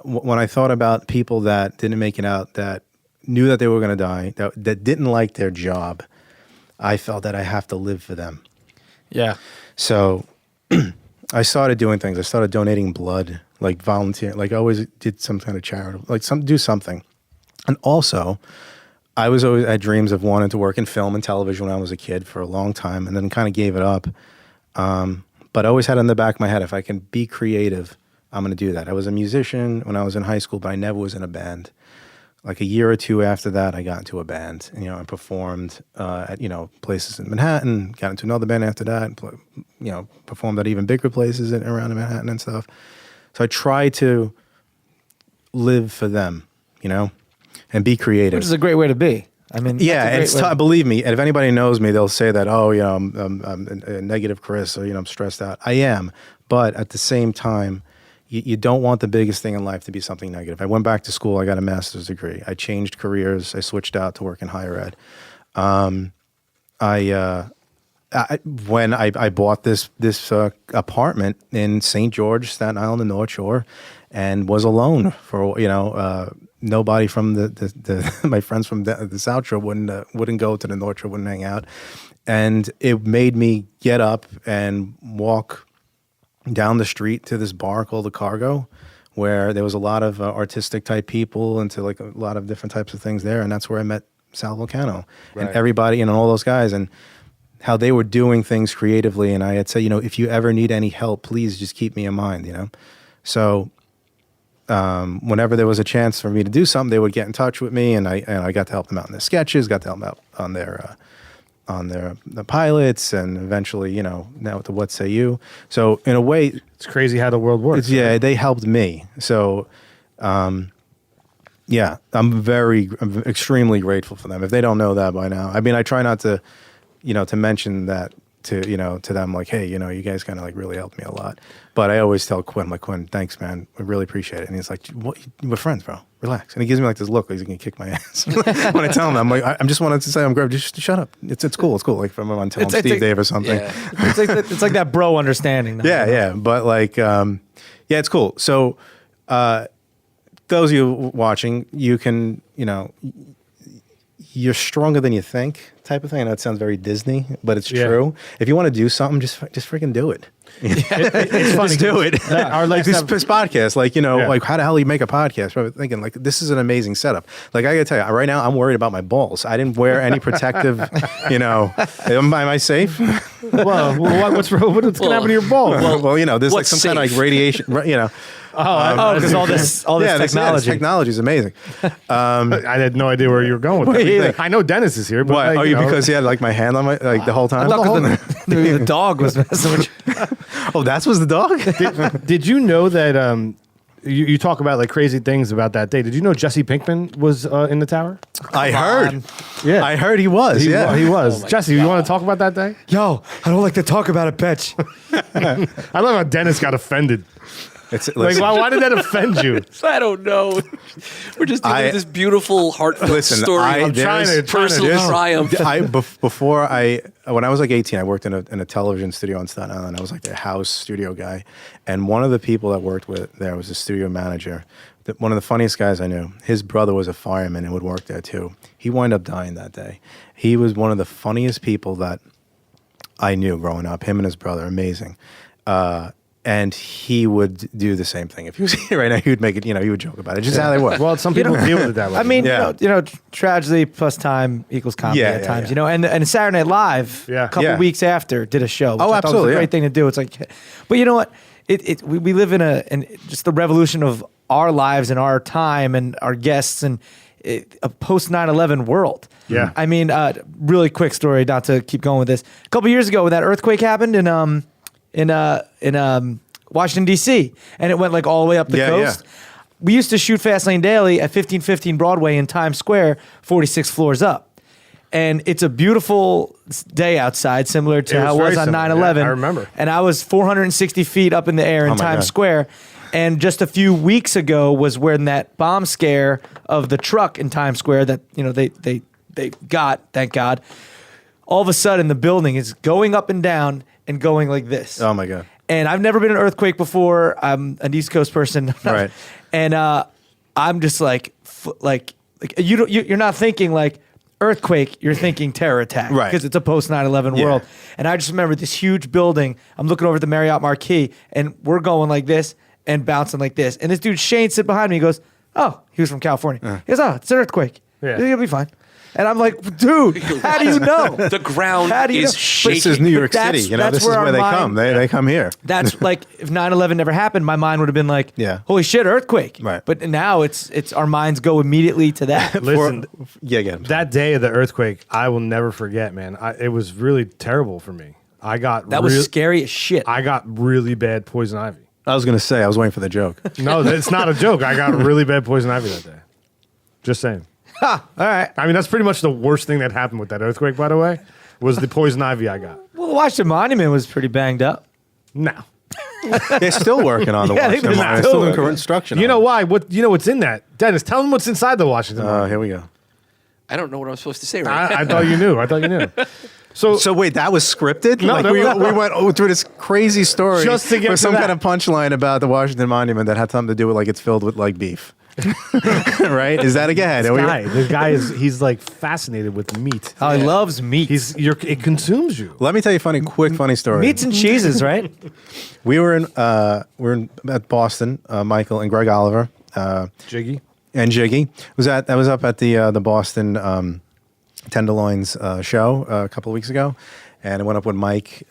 when I thought about people that didn't make it out, that knew that they were going to die, that didn't like their job, I felt that I have to live for them. Yeah. So I started doing things. I started donating blood, like volunteer. Like I always did some kind of charity, like do something. And also, I had dreams of wanting to work in film and television when I was a kid for a long time, and then kind of gave it up. But I always had in the back of my head, if I can be creative, I'm going to do that. I was a musician when I was in high school, but I never was in a band. Like a year or two after that, I got into a band. I performed at places in Manhattan. Got into another band after that. And, performed at even bigger places around Manhattan and stuff. So I try to live for them, and be creative. Which is a great way to be. I mean, yeah, and it's believe me. And if anybody knows me, they'll say that, I'm a negative Chris, or I'm stressed out. I am, but at the same time, you don't want the biggest thing in life to be something negative. I went back to school. I got a master's degree. I changed careers. I switched out to work in higher ed. When I bought this apartment in St. George, Staten Island, the North Shore, and was alone for nobody from the my friends from the South Shore wouldn't go to the North Shore, wouldn't hang out, and it made me get up and walk down the street to this bar called the Cargo, where there was a lot of artistic type people into like a lot of different types of things there, and that's where I met Sal Vulcano and everybody and all those guys, and how they were doing things creatively. And I had said, if you ever need any help, please just keep me in mind, So whenever there was a chance for me to do something, they would get in touch with me, and I got to help them out in their sketches, got to help them out on the pilots, and eventually, now with the What Say You. So in a way, it's crazy how the world works. Yeah, they helped me. So, yeah, I'm extremely grateful for them. If they don't know that by now, I mean, I try not to, to mention that to them, like, hey, you guys kind of like really helped me a lot. But I always tell Quinn, like, Quinn, thanks, man. I really appreciate it. And he's like, what? We're friends, bro. Relax. And he gives me like this look, like he's going to kick my ass. When I tell him, I'm like, I just wanted to say, I'm great. Just shut up. It's cool. It's cool. Like if I'm on telling Steve Dave or something. Yeah. It's like that bro understanding. Yeah. But like, yeah, it's cool. So those of you watching, you can, you're stronger than you think type of thing. I know it sounds very Disney, but it's true. If you want to do something, just freaking do it. It's funny. Just do it. Or like this podcast, like, like how the hell do you make a podcast? I'm thinking like, this is an amazing setup. Like I gotta tell you, right now I'm worried about my balls. I didn't wear any protective, am I safe? Well, what's going to happen to your balls? Well, there's like some kind of like radiation, because all this technology. Technology is amazing. I had no idea where you were going with that. I know Dennis is here, but what? Because he had like my hand on my the whole time. The dog was messing with you. Oh, that was the dog? Did you know that you talk about like crazy things about that day? Did you know Jesse Pinkman was in the tower? I heard. Yeah. I heard he was. He was. Oh Jesse, you want to talk about that day? Yo, I don't like to talk about it, bitch. I love how Dennis got offended. Like, why did that offend you? I don't know. We're just doing this beautiful, heartfelt story. I'm trying to personal triumph. When I was like 18, I worked in a television studio on Staten Island. I was like the house studio guy, and one of the people that worked with there was a studio manager. One of the funniest guys I knew. His brother was a fireman and would work there too. He wound up dying that day. He was one of the funniest people that I knew growing up. Him and his brother, amazing. And he would do the same thing if he was here right now. He would make it. He would joke about it. Just how they were. Well, some people deal with it that way. I mean, Yeah. tragedy plus time equals comedy Yeah, at yeah, times. yeah. And Saturday Night Live, Yeah. a couple Yeah. weeks after, did a show. Which Oh, I thought was absolutely, a great yeah. thing to do. It's like, but you know what? We live in just the revolution of our lives and our time and our guests and a post 9/11 world. Yeah. I mean, really quick story, not to keep going with this. A couple years ago, when that earthquake happened in Washington D.C. and it went like all the way up the Yeah, coast. yeah. We used to shoot Fastlane Daily at 1515 Broadway in Times Square, 46 floors up. And it's a beautiful day outside, similar to It was how it was very on similar. 9/11. Yeah, I remember. And I was 460 feet up in the air in Oh my Times God. Square. And just a few weeks ago was when that bomb scare of the truck in Times Square that they got, thank God. All of a sudden, the building is going up and down and going like this. Oh my God. And I've never been in an earthquake before. I'm an East Coast person, Right. And I'm just you're not thinking like earthquake. You're thinking terror attack, Right. Because it's a post 9/11 Yeah. world. And I just remember this huge building. I'm looking over at the Marriott Marquis, and we're going like this and bouncing like this. And this dude Shane sit behind me. He goes, "Oh, he was from California." He goes, "Oh, it's an earthquake. Yeah. It'll be fine." And I'm like, dude, how do you know? The ground How do you is know? shaking. This is New York that's- City. that's This is where where our they mind- come. They come here. That's like if 9/11 never happened, my mind would have been like, Yeah. holy shit, earthquake. Right. But now it's our minds go immediately to that. Listen, Yeah. that day of the earthquake, I will never forget, man. It was really terrible for me. That was scary as shit. I got really bad poison ivy. I was gonna say. I was waiting for the joke. No, it's not a joke. I got really bad poison ivy that day. Just saying. All right. I mean, that's pretty much the worst thing that happened with that earthquake, by the way, was the poison ivy I got. Well, the Washington Monument was pretty banged up. No. They're still working on the Yeah, Washington they're Monument. still Still doing working. construction. You on know it. why? You know what's in that? Dennis, tell them what's inside the Washington Monument. Here we go. I don't know what I'm supposed to say right now. I thought you knew. I thought you knew. So wait, that was scripted? No, Like that we was- went through this crazy story Just to get for to some that. kind of punchline about the Washington Monument that had something to do with like it's filled with like beef. Right? Is that again? this guy he's like fascinated with meat. Oh, he loves meat. It consumes you. Let me tell you a quick funny story. Meats and cheeses, right? We were at Boston, Michael and Greg Oliver, Jiggy. and Jiggy was up at the Boston Tenderloins show a couple of weeks ago, and I went up with Mike,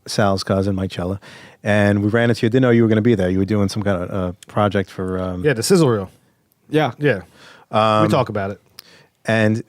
Sal's cousin, Mike Cella, and we ran into you. Didn't know you were going to be there. You were doing some kind of project for Yeah, the sizzle reel. Yeah. Yeah. We talk about it. and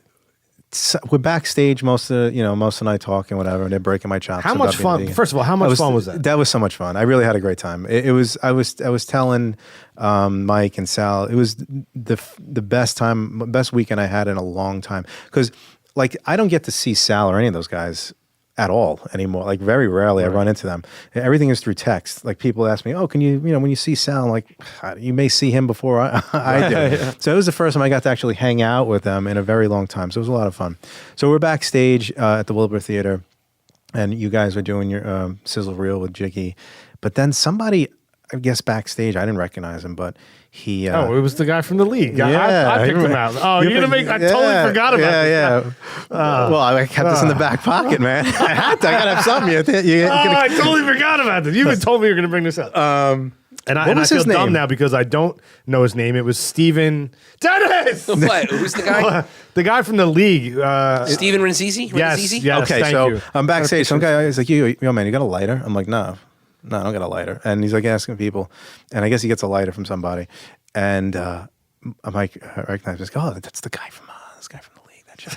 we're backstage most of the night talking whatever, and they're breaking my chops. How about much being fun? vegan. First of all, how much fun was that? That was so much fun. I really had a great time. I was telling Mike and Sal, it was the best weekend I had in a long time, because like I don't get to see Sal or any of those guys at all anymore. Like very rarely I run into them. Everything is through text. Like people ask me, "Oh, can you when you see Sal?" I'm like, you may see him before I do. Yeah. So it was the first time I got to actually hang out with them in a very long time. So it was a lot of fun. So we're backstage at the Wilbur Theater, and you guys were doing your sizzle reel with Jiggy, but then somebody, I guess backstage, I didn't recognize him, but he. It was the guy from the league. Yeah, I picked him out. Oh, you're gonna make? I totally forgot about this. Yeah. Well, I kept this in the back pocket, man. I gotta have something. I totally forgot about this. You even told me you were gonna bring this up. And I was feel his dumb name? now because I don't know his name. It was Steven Dennis. What? Who's the guy? The guy from the league. Steven Renzizi? Yes, Renzizi? yes. Okay, thank so you. I'm backstage. Some guy is like, yo, man, you got a lighter? I'm like, no, I don't got a lighter. And he's like asking people, and I guess he gets a lighter from somebody. And I'm like, I recognize him. He's like, oh, that's the guy from the league. That shit.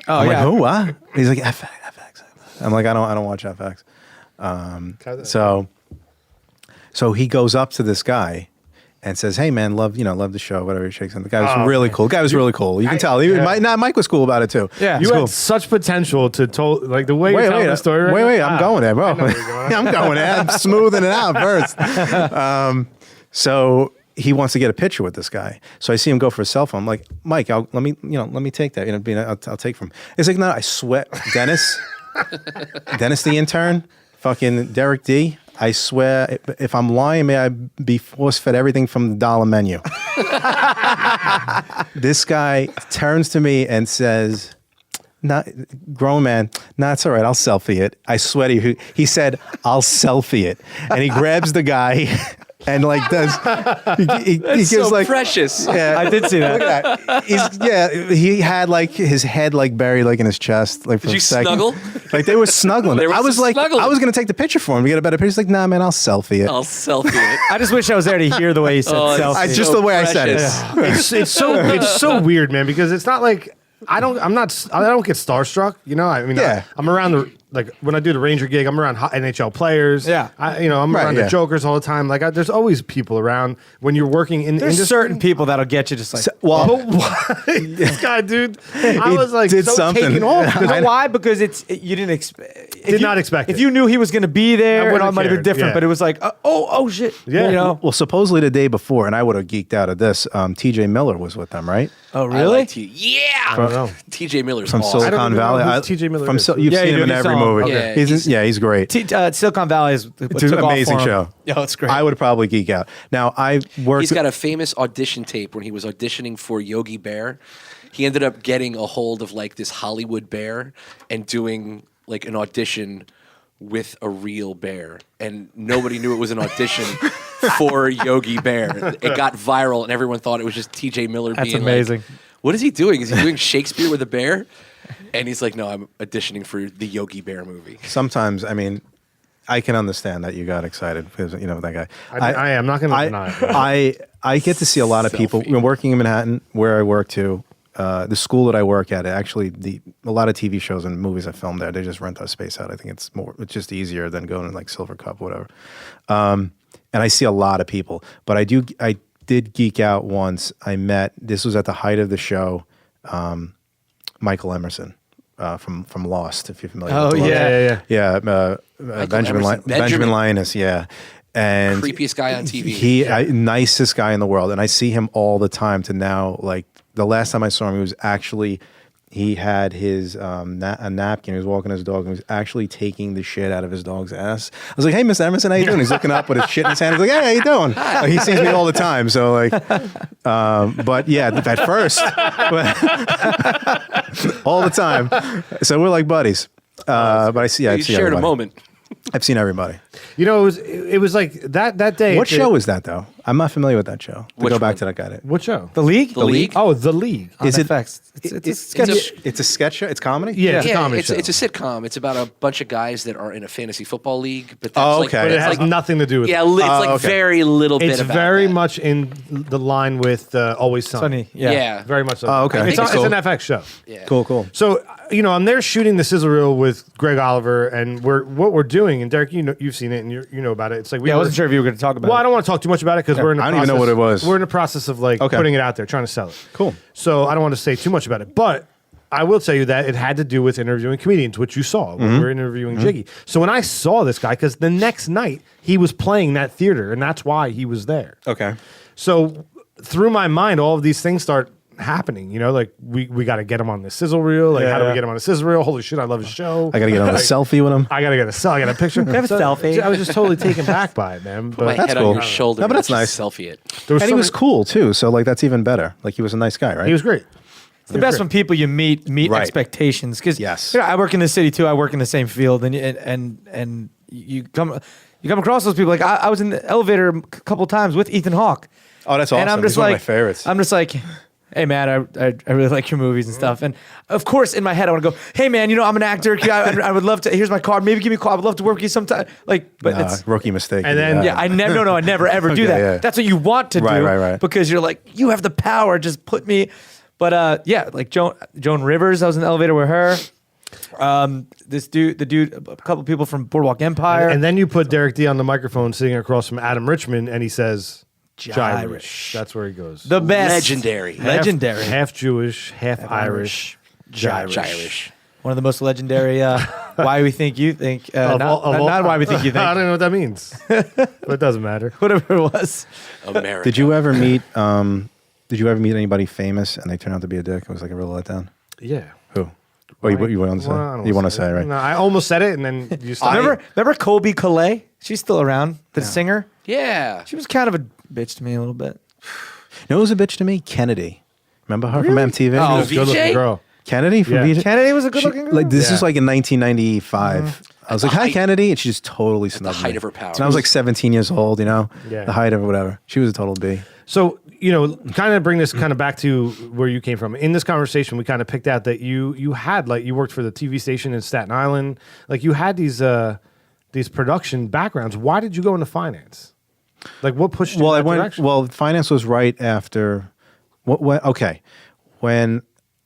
Oh, I'm yeah. like, who? What? He's like, FX. I'm like, I don't watch FX. So he goes up to this guy and says, "Hey man, love the show." Whatever, he shakes him. The guy was really cool. The guy was really cool. You can tell. Mike was cool about it too. Yeah. You He's had cool. such potential to like the way you're telling the story. Wait, now. I'm going there, bro. I know where you're going. I'm going there. I'm smoothing it out first. So he wants to get a picture with this guy. So I see him go for a cell phone. I'm like, Mike, let me take that. I'll take from. It's like, no, I swear, Dennis the intern, fucking Derek D. I swear, if I'm lying, may I be force-fed everything from the dollar menu. This guy turns to me and says, not grown man. Nah, it's all right. I'll selfie it. I swear to you. He said, I'll selfie it. And he grabs the guy and like does, he gives so like, precious. yeah, I did see that. look at that. He had like his head like buried like in his chest. Like for Did a you second. snuggle? Like they were snuggling. They were I was like, snuggling. I was going to take the picture for him to get a better picture. He's like, nah, man, I'll selfie it. I'll selfie it. I just wish I was there to hear the way he said Oh, it's selfie. Just so the way I said it. precious. It's so weird, man, because it's not like I don't get starstruck, you know. I mean, Yeah. I'm around the like when I do the Ranger gig, I'm around hot NHL players. Yeah. I'm Right, around yeah. the Jokers all the time. Like, there's always people around when you're working in the There's industry. certain people that'll get you just like. Well, This guy, dude, I He was like did so something. taken off. You know why? Because you didn't expect. Did not expect If it. you knew he was going to be I there, wouldn't it all have might have been cared, different. yeah. But it was like, oh shit. Yeah. You know? well, supposedly the day before, and I would have geeked out at this. TJ Miller was with them, right? Oh I really? like yeah. I don't know. TJ Miller's From awesome. I don't Silicon even know Valley. who TJ Miller is. You've Yeah, seen you him in do. every You saw him. movie. Okay. He's great. Silicon Valley is what It's took an off amazing for him. show. Yeah, it's great. I would probably geek out. Now I worked. He's got a famous audition tape when he was auditioning for Yogi Bear. He ended up getting a hold of like this Hollywood bear and doing like an audition with a real bear, and nobody knew it was an audition for Yogi Bear. It got viral, and everyone thought it was just T.J. Miller That's being amazing. like, "What is he doing? Is he doing Shakespeare with a bear?" And he's like, "No, I'm auditioning for the Yogi Bear movie." Sometimes, I mean, I can understand that you got excited because that guy. I am not going to deny it. I get to see a lot of people. Selfie. Working in Manhattan, where I work too. The school that I work at, actually, a lot of TV shows and movies I filmed there, they just rent our space out. I think it's just easier than going to like Silver Cup, whatever. And I see a lot of people, but I did geek out once. This was at the height of the show, Michael Emerson from Lost, if you're familiar. Oh, with Lost. yeah. Yeah, Benjamin Benjamin. Linus, yeah. And Creepiest guy on TV. Nicest guy in the world, and I see him all the time. To now, like the last time I saw him, he had his a napkin. He was walking his dog, and he was actually taking the shit out of his dog's ass. I was like, "Hey, Mr. Emerson, how you doing?" He's looking up with his shit in his hand. He's like, "Hey, how you doing?" Like, he sees me all the time, so like, but yeah, at first, all the time. So we're like buddies. But I see You shared everybody. a moment. I've seen everybody. You know, it was like that day. What show is that though? I'm not familiar with that show. To Which go back one? to that guy. What show? The League? The League? Oh, The League. Is it? FX. It's a sketch. It's a sketch show. It's comedy. Yeah, it's a Yeah, comedy it's show. a sitcom. It's about a bunch of guys that are in a fantasy football league. But that's Oh, like, okay. but it it's has like, nothing to do with yeah, it. it's like okay. very little bit It's about very that. much in the line with Always Sunny. Funny. Yeah. Yeah. Very much so. Oh, okay. It's, That's it's cool. an FX show. Yeah. Cool. So, I'm there shooting the sizzle reel with Greg Oliver, and what we're doing, and Derek, you've seen it, and you know about it. It's like I wasn't sure if you were going to talk about Well, it. I don't want to talk too much about it because we're in the I don't even know process- what it was. We're in the process of like Okay. putting it out there, trying to sell it. Cool. So I don't want to say too much about it, but I will tell you that it had to do with interviewing comedians, which you saw when we were interviewing Jiggy. So when I saw this guy, because the next night he was playing that theater, and that's why he was there. Okay. So through my mind, all of these things start happening. Like we got to get him on the sizzle reel. Like how do we get him on the sizzle reel? Holy shit, I love his show. I got to get on a selfie with him. I gotta get a cell. I got a picture. have a selfie. I was just totally taken back by it, man. My But head cool. on your shoulder. No, but and that's just nice. Selfie it. there And he so was many- cool too. So like that's even better. Like he was a nice guy, right? He was great. It's the best when people you meet Right. expectations. Because Yes. I work in the city too. I work in the same field, and you come across those people. Like I was in the elevator a couple times with Ethan Hawke. Oh, that's awesome. And I'm just He's one like, of my favorites. I'm just like, hey man, I really like your movies and stuff. And of course, in my head, I want to go, hey man, I'm an actor. I would love to. Here's my card. Maybe give me a call. I would love to work with you sometime. Like, but it's. rookie mistake. And then- Yeah, I never ever do Okay, that. yeah. That's what you want to do, Right. because you're like, you have the power. Just put me. But yeah, like Joan Rivers, I was in the elevator with her. A couple people from Boardwalk Empire. And then you put Derek D on the microphone sitting across from Adam Richmond, and he says, Gyrish. That's where he goes. the best. Legendary. Legendary. Half Jewish, half Irish. Gyrish. Irish. One of the most legendary Why We Think You Think. Not Why We Think You I Think. don't know what that means, but it doesn't matter. Whatever it was. America. Did you ever meet? Did you ever meet anybody famous and they turned out to be a dick? It was like a real letdown. Yeah. Who? Oh, you want to say? Well, I don't You want to wanna say, right? No, I almost said it, and then you stopped. Remember Colby Calais? She's still around. The singer. Yeah. She was kind of a bitch to me a little bit. You know who was a bitch to me? Kennedy. Remember her from Really? MTV? Oh, She was a good-looking VJ? girl. Kennedy from Yeah. VJ. Kennedy was a good-looking girl. Like this Yeah. is like in 1995. I was like, "Hi, height- Kennedy," and she just totally the snubbed height me. of her power. And I was like 17 years old, you know, Yeah. the height of whatever. She was a total B. So, kind of bring this kind of back to where you came from. In this conversation, we kind of picked out that you had like you worked for the TV station in Staten Island. Like you had these production backgrounds. Why did you go into finance? Like what pushed you Well, in that direction? Well, finance was right after. Okay, when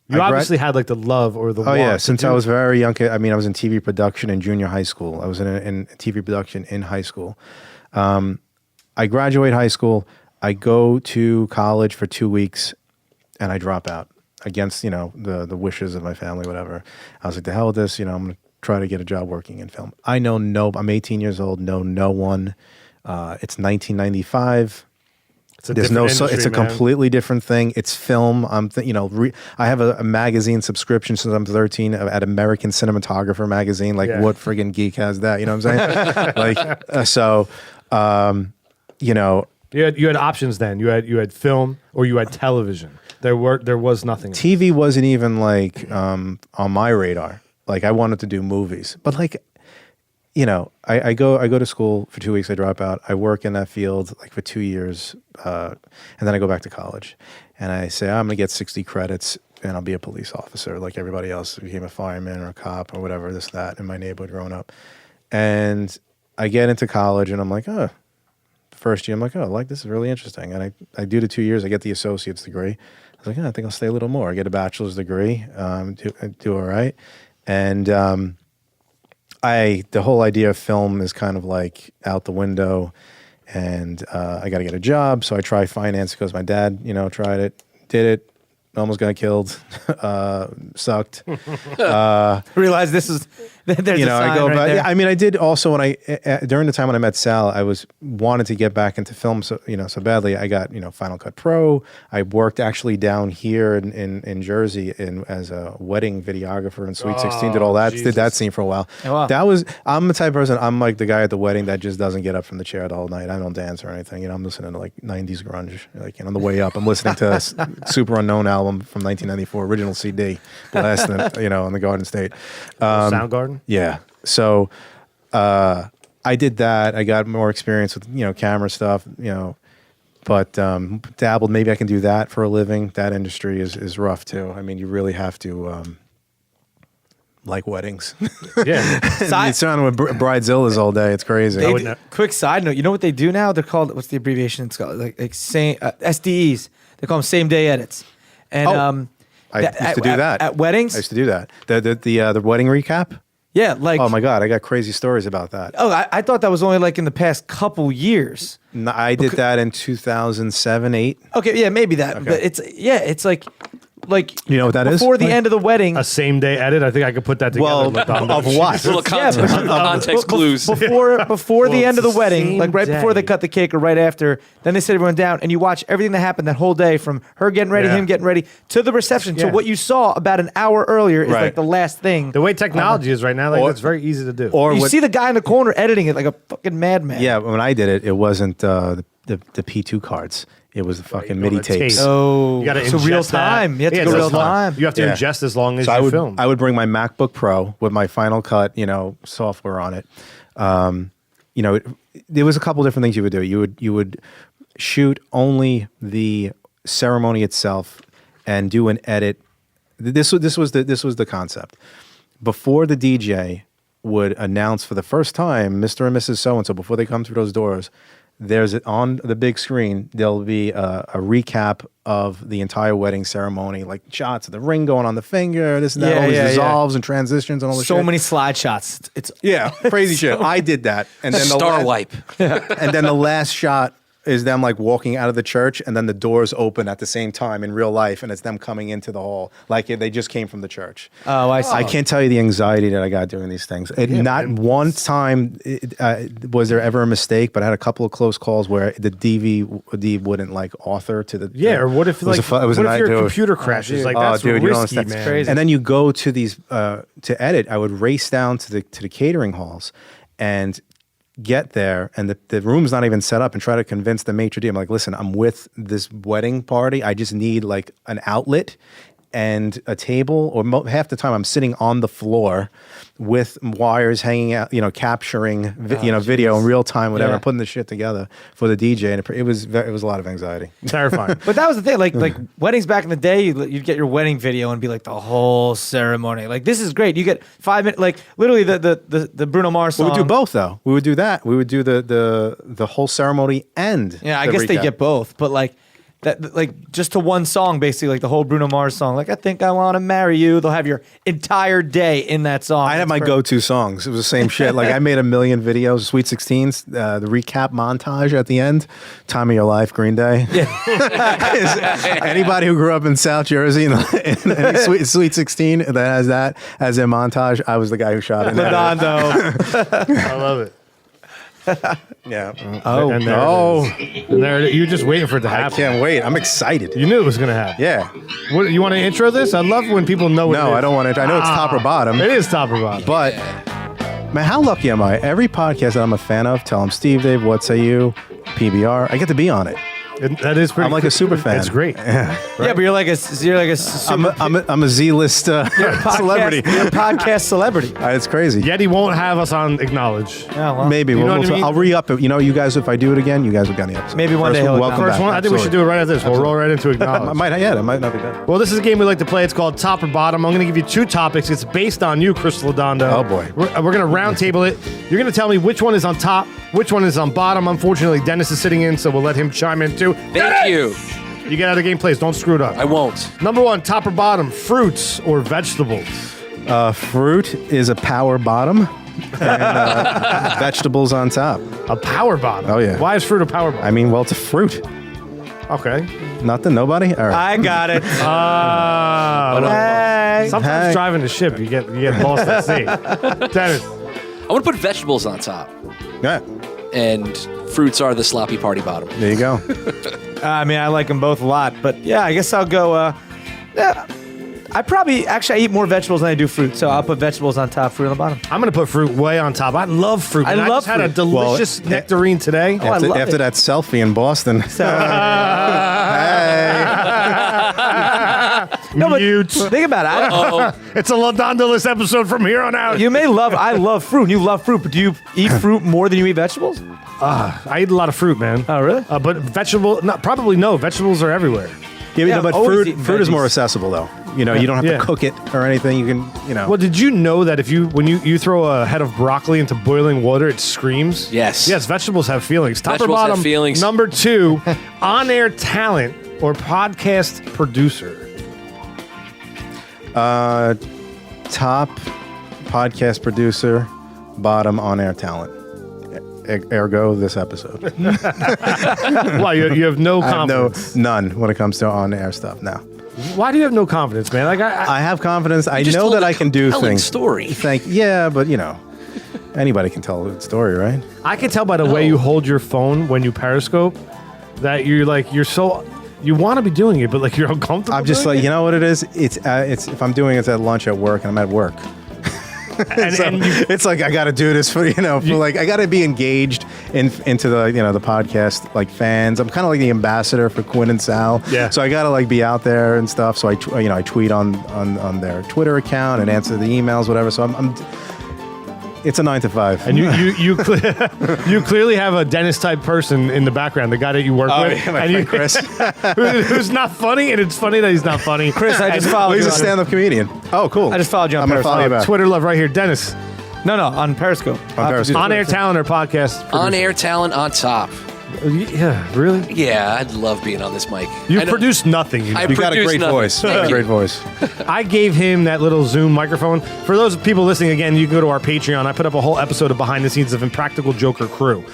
You I obviously had like the love or the Oh want yeah, to since do I was it. very young. I mean, I was in TV production in junior high school. I was in TV production in high school. I graduate high school. I go to college for 2 weeks, and I drop out against the wishes of my family, whatever. I was like, the hell with this. I'm going to try to get a job working in film. I'm 18 years old. Know no one. It's 1995. It's a There's different it's a industry, man. completely different thing. It's film. I have a magazine subscription since I'm 13 at American Cinematographer magazine. Like, Yeah. what friggin' geek has that? You know what I'm saying? You had options then. You had film or you had television. There was nothing else. TV wasn't even like on my radar. Like, I wanted to do movies, but like, I go to school for 2 weeks. I drop out. I work in that field like for 2 years, and then I go back to college. And I say I'm gonna get 60 credits, and I'll be a police officer like everybody else. I became a fireman or a cop or whatever, this that in my neighborhood growing up. And I get into college, and I'm like, oh. First year, I'm like, oh, like this is really interesting. And I do the 2 years. I get the associate's degree. I was like, I think I'll stay a little more. I get a bachelor's degree. Do all right. And the whole idea of film is kind of like out the window. And I got to get a job. So I try finance because my dad, tried it, did it, almost got killed, sucked. Realize this is there's a sign I go right back. there. Yeah, I mean, I did also during the time when I met Sal, I wanted to get back into film so badly. I got Final Cut Pro. I worked actually down here in Jersey as a wedding videographer in Sweet 16. Did all that. Jesus. Did that scene for a while. Oh, wow. I'm the type of person. I'm like the guy at the wedding that just doesn't get up from the chair the whole night. I don't dance or anything. I'm listening to like 90s grunge. Like on the way up, I'm listening to Super Unknown album from 1994, original CD, blasting on the Garden State. Soundgarden. Yeah. So I did that. I got more experience with camera stuff. But dabbled. Maybe I can do that for a living. That industry is rough too. I mean, you really have to like weddings. Yeah. It's on with bridezillas all day. It's crazy. I would not- Quick side note, you know what they do now? They're called, what's the abbreviation? It's called like same SDEs. They call them same day edits. And I used to do that at weddings. I used to do that. The wedding recap. Yeah, like Oh my god, I got crazy stories about that. oh, I thought that was only like in the past couple years. I did that in 2007, 8. Okay, yeah, maybe that. But it's like You know what that is? before the end of the wedding. A same day edit. I think I could put that together. Well, Laudando. of what? Little context, context clues. Before the end of the it's the wedding, same like right before they day. cut the cake or right after, then they sit everyone down and you watch everything that happened that whole day from her getting ready, Yeah. him getting ready to the reception. So Yeah. what you saw about an hour earlier is Right. like the last thing. The way technology is right now, like Or- it's very easy to do. Or You what, see the guy in the corner editing it like a fucking madman. yeah, when I did it, it wasn't the P2 cards. It was the fucking go MIDI on a tape. tapes. Oh, you got to so real time. You have to go it's real as long- time. You have to Yeah. ingest as long as So you film. I would bring my MacBook Pro with my Final Cut, software on it. There was a couple different things you would do. You would shoot only the ceremony itself and do an edit. This was the concept. Before the DJ would announce for the first time, Mr. and Mrs. So and so, before they come through those doors, there's on the big screen, there'll be a recap of the entire wedding ceremony, like shots of the ring going on the finger, this and that, Yeah, all these yeah, yeah. dissolves and transitions and all this So shit. many slide shots. It's Yeah, crazy shit. I did that. And then Star wipe. and then the last shot is them like walking out of the church, and then the doors open at the same time in real life, and it's them coming into the hall like they just came from the church. Oh, I see. I can't tell you the anxiety that I got doing these things. Not one time was there ever a mistake, but I had a couple of close calls where the DVD wouldn't like author to the or what if it was like a what if your dude. computer crashes? Like Oh, that's dude, you don't risky, understand. man. crazy. And then you go to these to edit. I would race down to the catering halls and get there, and the room's not even set up, and try to convince the maitre d'. I'm like, listen, I'm with this wedding party. I just need like an outlet. and a table, or half the time I'm sitting on the floor with wires hanging out, capturing video in real time, whatever, Yeah. putting the shit together for the DJ, and it was a lot of anxiety. Terrifying. But that was the thing. Like weddings back in the day, you'd get your wedding video and be like the whole ceremony. Like, this is great. You get 5 minutes. Like, literally the Bruno Mars We song. would do both, though. We would do that. We would do the whole ceremony and Yeah, I the guess they recap. get both. But like that, like just to one song, basically, like the whole Bruno Mars song. Like, I think I want to marry you. They'll have your entire day in that song. I had my go-to songs. It was the same shit. Like, I made a million videos, Sweet 16s, the recap montage at the end, Time of Your Life, Green Day. Yeah. Anybody who grew up in South Jersey and any Sweet 16 that has that as their montage, I was the guy who shot it. Laudando. I love it. Yeah. And there it is. And there you're just waiting for it to I happen. can't wait. I'm excited. You knew it was going to happen. Yeah. What, you want to intro this? I love when people know what it is. No, I don't want to. I know it's top or bottom. It is top or bottom. But, man, how lucky am I? Every podcast that I'm a fan of, tell them Steve, Dave, what say you, PBR, I get to be on it. That is pretty I'm like a super fan. It's great. Yeah, but you're like a super I'm a Z-list celebrity. You're a podcast celebrity. It's crazy. Yet he won't have us on Acknowledge. Yeah, well, Maybe. You know what I mean? I'll re-up it. You guys, if I do it again, you guys will get on the episode. Maybe one day he'll welcome First back. one, I think we should do it right after this. We'll roll right into Acknowledge. It might not be bad. Well, this is a game we like to play. It's called Top or Bottom. I'm going to give you 2 topics. It's based on you, Chris Laudando. Oh, boy. We're going to round table it. You're going to tell me which one is on top, which one is on bottom. Unfortunately, Dennis is sitting in, so we'll let him chime in too. Thank you. You get out of the game, please. Don't screw it up. I won't. Number 1, top or bottom, fruits or vegetables? Fruit is a power bottom, and vegetables on top. A power bottom. Oh, yeah. Why is fruit a power bottom? I mean, well, it's a fruit. Okay. Nothing? Nobody? All right. I got it. Hey. Sometimes Hey. driving the ship, you get lost at sea. Dennis. I want to put vegetables on top, Yeah. and fruits are the sloppy party bottom. There you go. I mean, I like them both a lot, but yeah, I guess I'll go. Yeah, I eat more vegetables than I do fruit, so I'll put vegetables on top, fruit on the bottom. I'm going to put fruit way on top. I love fruit. I And love just had a fruit. delicious Well, nectarine today. Oh, I love After it. that selfie in Boston. No, but Mute. think about it. I don't, It's a Laudando-less episode from here on out. I love fruit. And you love fruit, but do you eat fruit more than you eat vegetables? I eat a lot of fruit, man. Oh, really? But probably no. Vegetables are everywhere. Yeah, but always fruit eating is more veggies. accessible, though. You don't have Yeah. to cook it or anything. You can, Well, did you know that when you throw a head of broccoli into boiling water, it screams? Yes. Yes, vegetables have feelings. Top Vegetables or have bottom, feelings. Number 2, on-air talent or podcast producer? top podcast producer, bottom on-air talent. Ergo, this episode. Why, you have no I have confidence? none when it comes to on-air stuff now. Why do you have no confidence, man? Like I have confidence. I just know told that a I can do compelling things. story. Yeah, but anybody can tell a story, right? I can tell by the way you hold your phone when you Periscope that you want to be doing it, but like you're uncomfortable. I'm just doing like, it. you know what it is? It's if I'm doing it at lunch at work and I'm at work. and, So and you, it's like I got to do this for I got to be engaged into the the podcast like fans. I'm kind of like the ambassador for Quinn and Sal. Yeah. So I got to like be out there and stuff. So I tweet on their Twitter account and answer the emails, whatever. So I'm it's a 9 to 5. and you clearly have a Dennis type person in the background, the guy that you work with, my and friend Chris. who's not funny, and it's funny that he's not funny. Chris, I just followed He's you. a stand-up comedian. Oh, cool. I just followed you on I'm gonna follow you Periscope. back. Twitter love right here, Dennis. No, on Periscope. Periscope. On-air talent or podcast? producer? On-air talent on top. Yeah, really? Yeah, I'd love being on this mic. You I know- produced nothing. You know? I You got a produce great nothing. voice. You got Thank a you. great voice. I gave him that little Zoom microphone. For those people listening, again, you can go to our Patreon. I put up a whole episode of behind the scenes of Impractical Joker crew.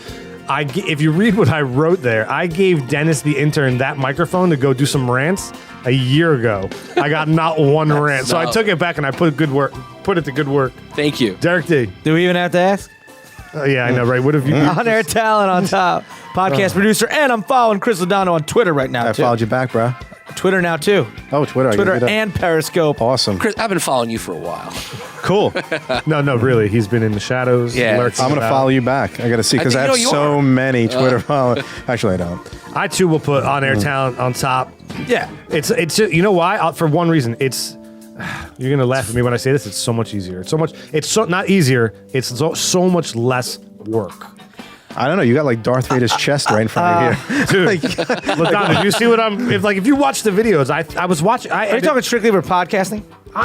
If you read what I wrote there, I gave Dennis the intern that microphone to go do some rants a year ago. I got not one rant, so I No. took it back and I put it to good work. Thank you. Derek D. Do we even have to ask? Yeah, I know, right? What have you? On-air talent on top. Podcast producer, and I'm following Chris Laudando on Twitter right now, I too. followed you back, bro. Twitter now too. Oh, Twitter. I can Twitter do that. and Periscope. Awesome. Chris, I've been following you for a while. Cool. No, really. He's been in the shadows. Yeah. lurking I'm going to about. follow you back. I got to see because I think have you know you so are. many Twitter followers. Actually, I don't. I too will put on-air talent on top. Yeah. It's just, you know why? For one reason, it's you're gonna laugh at me when I say this. It's so much easier. It's so not easier. It's so much less work. I don't know. You got like Darth Vader's chest right in front of you. Dude, Laudando, do you see what I'm? If you watch the videos, I was watching. Are you talking strictly for podcasting?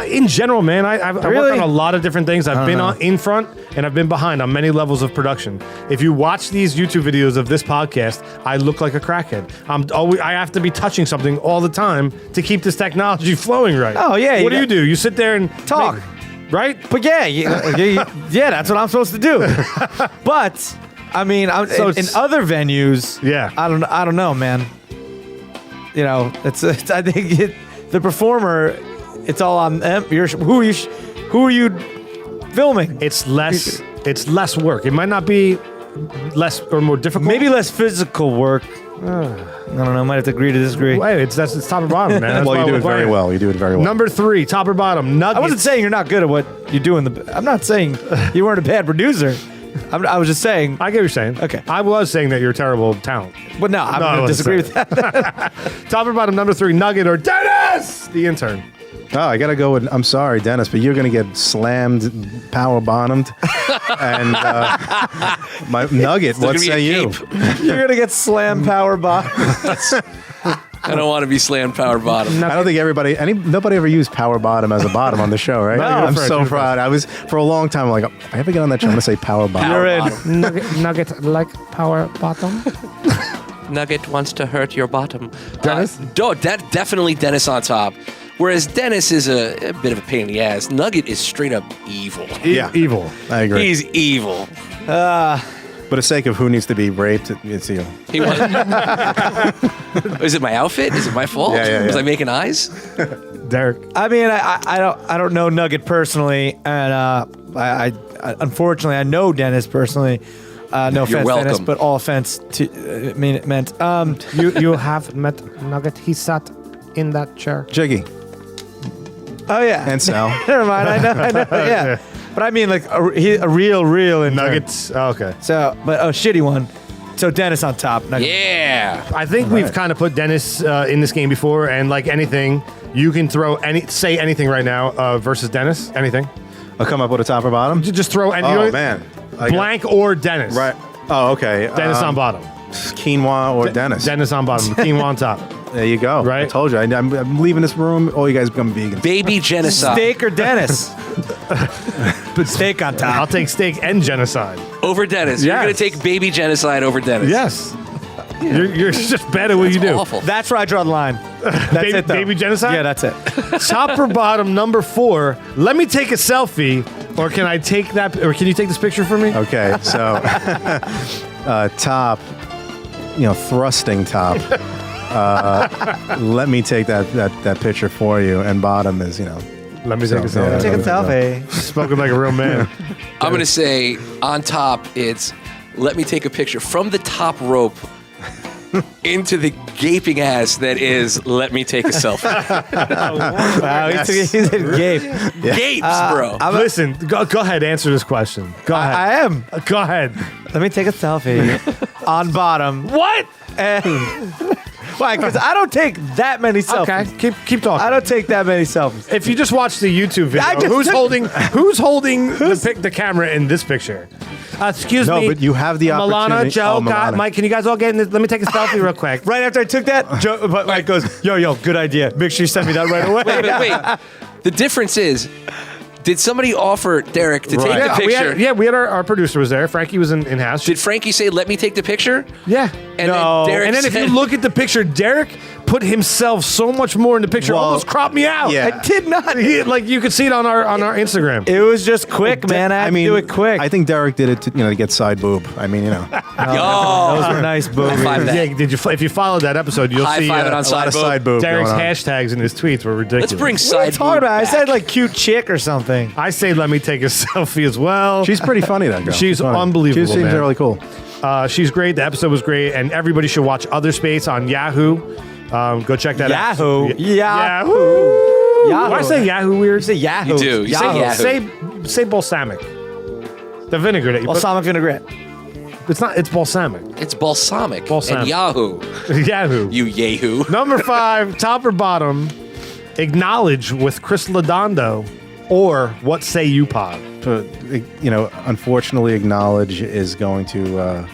In general, man, I work Really? on a lot of different things. I've been in front and I've been behind on many levels of production. If you watch these YouTube videos of this podcast, I look like a crackhead. I have to be touching something all the time to keep this technology flowing right. Oh, yeah, What you do? You sit there and Talk. right? But yeah, yeah, that's what I'm supposed to do. But I mean, So in it's- other venues, Yeah. I don't know, man. You know, it's I think the performer, it's all on them. Who are you filming? It's less work. It might not be less or more difficult. Maybe less physical work. I don't know. Might have to agree to disagree. Hey, it's top or bottom, man. That's Well, why you do we're it very playing. well. You do it very well. Number 3, top or bottom, Nuggets. I wasn't saying you're not good at what you do I'm not saying you weren't a bad producer. I was just saying. I get what you're saying. Okay. I was saying that you're a terrible talent. But no, I'm No, I going to wasn't disagree with that. Top or bottom, number 3, Nugget or Dennis, the intern. Oh, I got to go with, I'm sorry, Dennis, but you're going to get slammed, power bottomed. And my Nugget, There's what gonna be a say you? cape. You're going to get slam power bottom. I don't want to be slammed power bottom. I don't think nobody ever used power bottom as a bottom on the show, right? No, I'm you're so right. proud. I was, for a long time, I'm like, if I ever get on that show, I'm going to say power bottom. You're in. Bottom. Nugget like power bottom. Nugget wants to hurt your bottom. Dennis? Definitely Dennis on top. Whereas Dennis is a bit of a pain in the ass. Nugget is straight up evil. Yeah. Evil. I agree. He's evil. But for the sake of who needs to be raped, it's you. He was, is it my outfit? Is it my fault? Yeah. Was I making eyes? Derek. I mean, I don't know Nugget personally, and I unfortunately I know Dennis personally. No offense, welcome. Dennis, but all offense to it meant. You have met Nugget. He sat in that chair. Jiggy Oh yeah, and Sal. never mind. I know. Yeah, but I mean like a real intern. Nuggets. Oh, okay. So, but a shitty one. So Dennis on top. Nugget. Yeah. I think we've kind of put Dennis in this game before, and like anything, you can say anything right now versus Dennis. Anything. I'll come up with a top or bottom. Just throw any. Oh, man. Blank or Dennis. Right. Oh, okay. Dennis on bottom. Quinoa or Dennis. Dennis on bottom. Quinoa on top. There you go. Right. I told you. I'm leaving this room. All you guys become vegans. Baby genocide. Steak or Dennis? But steak on top. I'll take steak and genocide. Over Dennis. You're Yes. going to take baby genocide over Dennis. Yes. You're just bad at what you do. Awful. That's where I draw the line. That's Baby- it, though. baby genocide? Yeah, that's it. Top or bottom, number 4. Let me take a selfie, or can I take that? Or can you take this picture for me? Okay, so top, thrusting top. Let me take that picture for you, and bottom is, Let me take a So, selfie. yeah. Take a selfie. Spoken like a real man. I'm going to say on top, it's let me take a picture from the top rope into the gaping ass that is let me take a selfie. Wow, he said gape. Gapes, bro. Listen, go ahead, answer this question. Go ahead. I am. Go ahead. Let me take a selfie on bottom. What? Why? Because I don't take that many selfies. Okay, keep talking. I don't take that many selfies. If you just watch the YouTube video, I just who's took- holding the camera in this picture? Excuse No, me. but you have the Milana, opportunity. Joe, Oh, God, Milana. Mike, can you guys all get in this? Let me take a selfie real quick. Right after I took that, but Mike goes, yo, good idea. Make sure you send me that right away. Wait. The difference is, did somebody offer Derek to take the picture? We had our producer was there. Frankie was in house. Did Frankie say, let me take the picture? Yeah. And No. then Derek And then if you said- look at the picture, Derek put himself so much more in the picture, Well, almost cropped me out. yeah. I did not. Like you could see it on our Instagram. It was just quick, man. I had to do it quick. I think Derek did it to get side boob. I mean, Yo, Those were nice, boob. High five that. Yeah, if you followed that episode, you'll High see five it on a lot side of boob. side boob. Derek's going on. hashtags in his tweets were ridiculous. Let's bring What are you side talking boob about? I back. said like cute chick or something. I say, let me take a selfie as well. She's pretty funny, that girl. She's funny. unbelievable, She seems man. really cool. She's great. The episode was great, and everybody should watch Other Space on Yahoo. Go check that Yahoo. out. Yahoo. Why I say Yahoo weird? You say Yahoo. You do. You say Yahoo. Say balsamic. The vinegar that you Balsamic vinaigrette. put. It's not. It's balsamic. It's balsamic. Balsamic. And Yahoo. Yahoo. You Yahoo. Number 5, top or bottom, Acknowledge with Chris Laudando or What Say You Pod? But, unfortunately, Acknowledge is going to,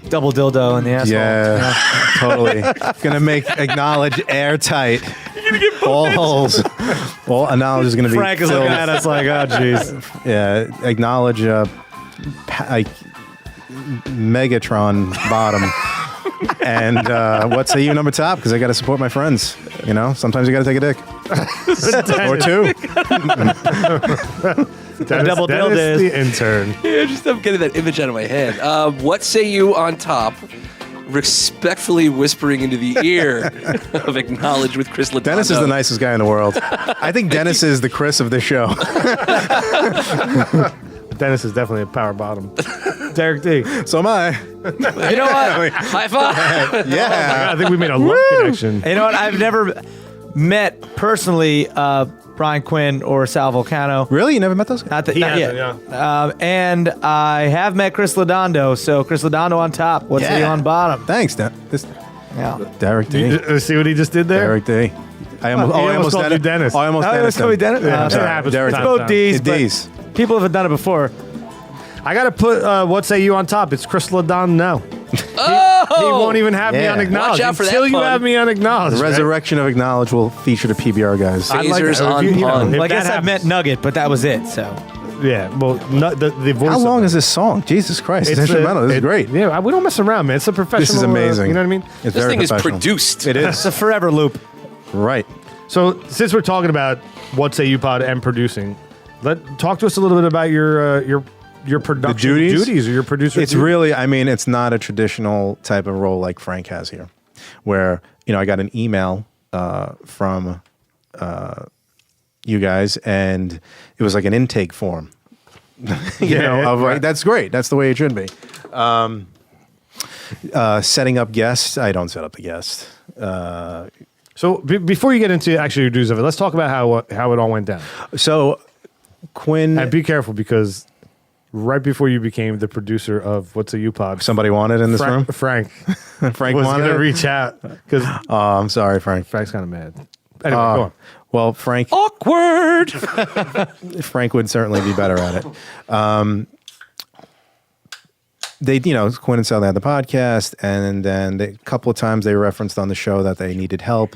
Double dildo in the asshole. yeah, totally. Going to make Acknowledge airtight. All holes. All Acknowledge is going to be Frank is filled. looking at us like, oh, jeez. Yeah, Acknowledge, Megatron bottom. And what say you number top? Because I got to support my friends. Sometimes you got to take a dick. Or two. Double Dennis dildo. the intern. Yeah, just I'm getting that image out of my head. What say you on top? Respectfully whispering into the ear of Acknowledge with Chris Laudando. Dennis is the nicest guy in the world. I think Dennis is the Chris of this show. Dennis is definitely a power bottom. Derek D. So am I. You know what? High five. Yeah. I think we made a love connection. You know what? I've never met personally Brian Quinn or Sal Vulcano. Really? You never met those guys? Not, that, He not yet. hasn't, And I have met Chris Laudando. So Chris Laudando on top. What's he on bottom? Thanks, Yeah. Derek D. You see what he just did there? Derek D. I He almost called you Dennis. Oh, I almost Oh, Dennis. it's called me Dennis? Yeah, I'm It sorry. happens Derek. from Both time. D's. It's but D's. People have done it before. I got to put What Say You on top. It's Chris Laudando. Oh! He won't even have me Yeah. on Acknowledge. Watch out for that Until you pun. have me on Acknowledge. The resurrection of Acknowledge will feature the PBR guys. I'd like Phasers that. on If you know, pun. if Well, I that guess I've happens- met Nugget, but that was it. So Yeah, well, the voice. How of long it. is this song? Jesus Christ. It's It's instrumental. This is great. Yeah, we don't mess around, man. It's a professional. This is amazing. You know what I mean? It's This very thing is professional. produced. It it's is. a forever loop. Right. So since we're talking about What Say You Pod and producing, talk to us a little bit about your production duties? or your producer. It's duties. really, it's not a traditional type of role like Frank has here, where, I got an email from you guys, and it was like an intake form. That's great. That's the way it should be. Setting up guests, I don't set up the guest. So before you get into actually your duties of it, let's talk about how it all went down. So Quinn, And be careful because right before you became the producer of What's a U Pod, somebody wanted in this room. Frank Frank was wanted going to it? reach out because Oh, I'm sorry, Frank. Frank's kind of mad. Anyway, go on. Well, Frank Awkward. Frank would certainly be better at it. They, Quinn and Sal, they had the podcast, and then a couple of times they referenced on the show that they needed help,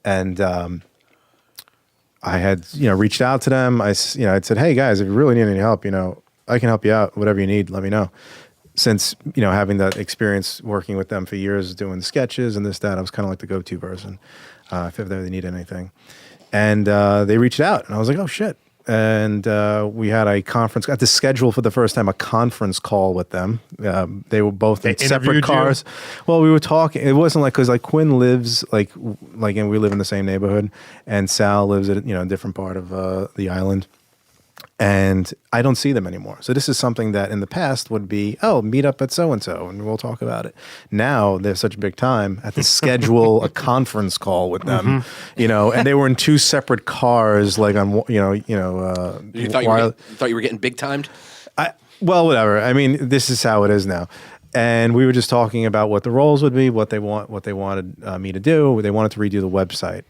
and I had, reached out to them. I'd said, hey guys, if you really need any help, I can help you out. Whatever you need, let me know. Since having that experience working with them for years, doing sketches and this, that, I was kind of like the go-to person if ever they need anything. And they reached out, and I was like, oh shit. And we had a conference, got to schedule for the first time a conference call with them. They were both in separate interviewed cars. Well, we were talking. It wasn't like, because Quinn lives and we live in the same neighborhood, and Sal lives at a different part of the island. And I don't see them anymore. So this is something that in the past would be, meet up at so-and-so and we'll talk about it. Now they're such a big time. I have to schedule a conference call with them, and they were in two separate cars, like on, You thought you were getting big timed? well, whatever. This is how it is now. And we were just talking about what the roles would be, what they wanted me to do. They wanted to redo the website.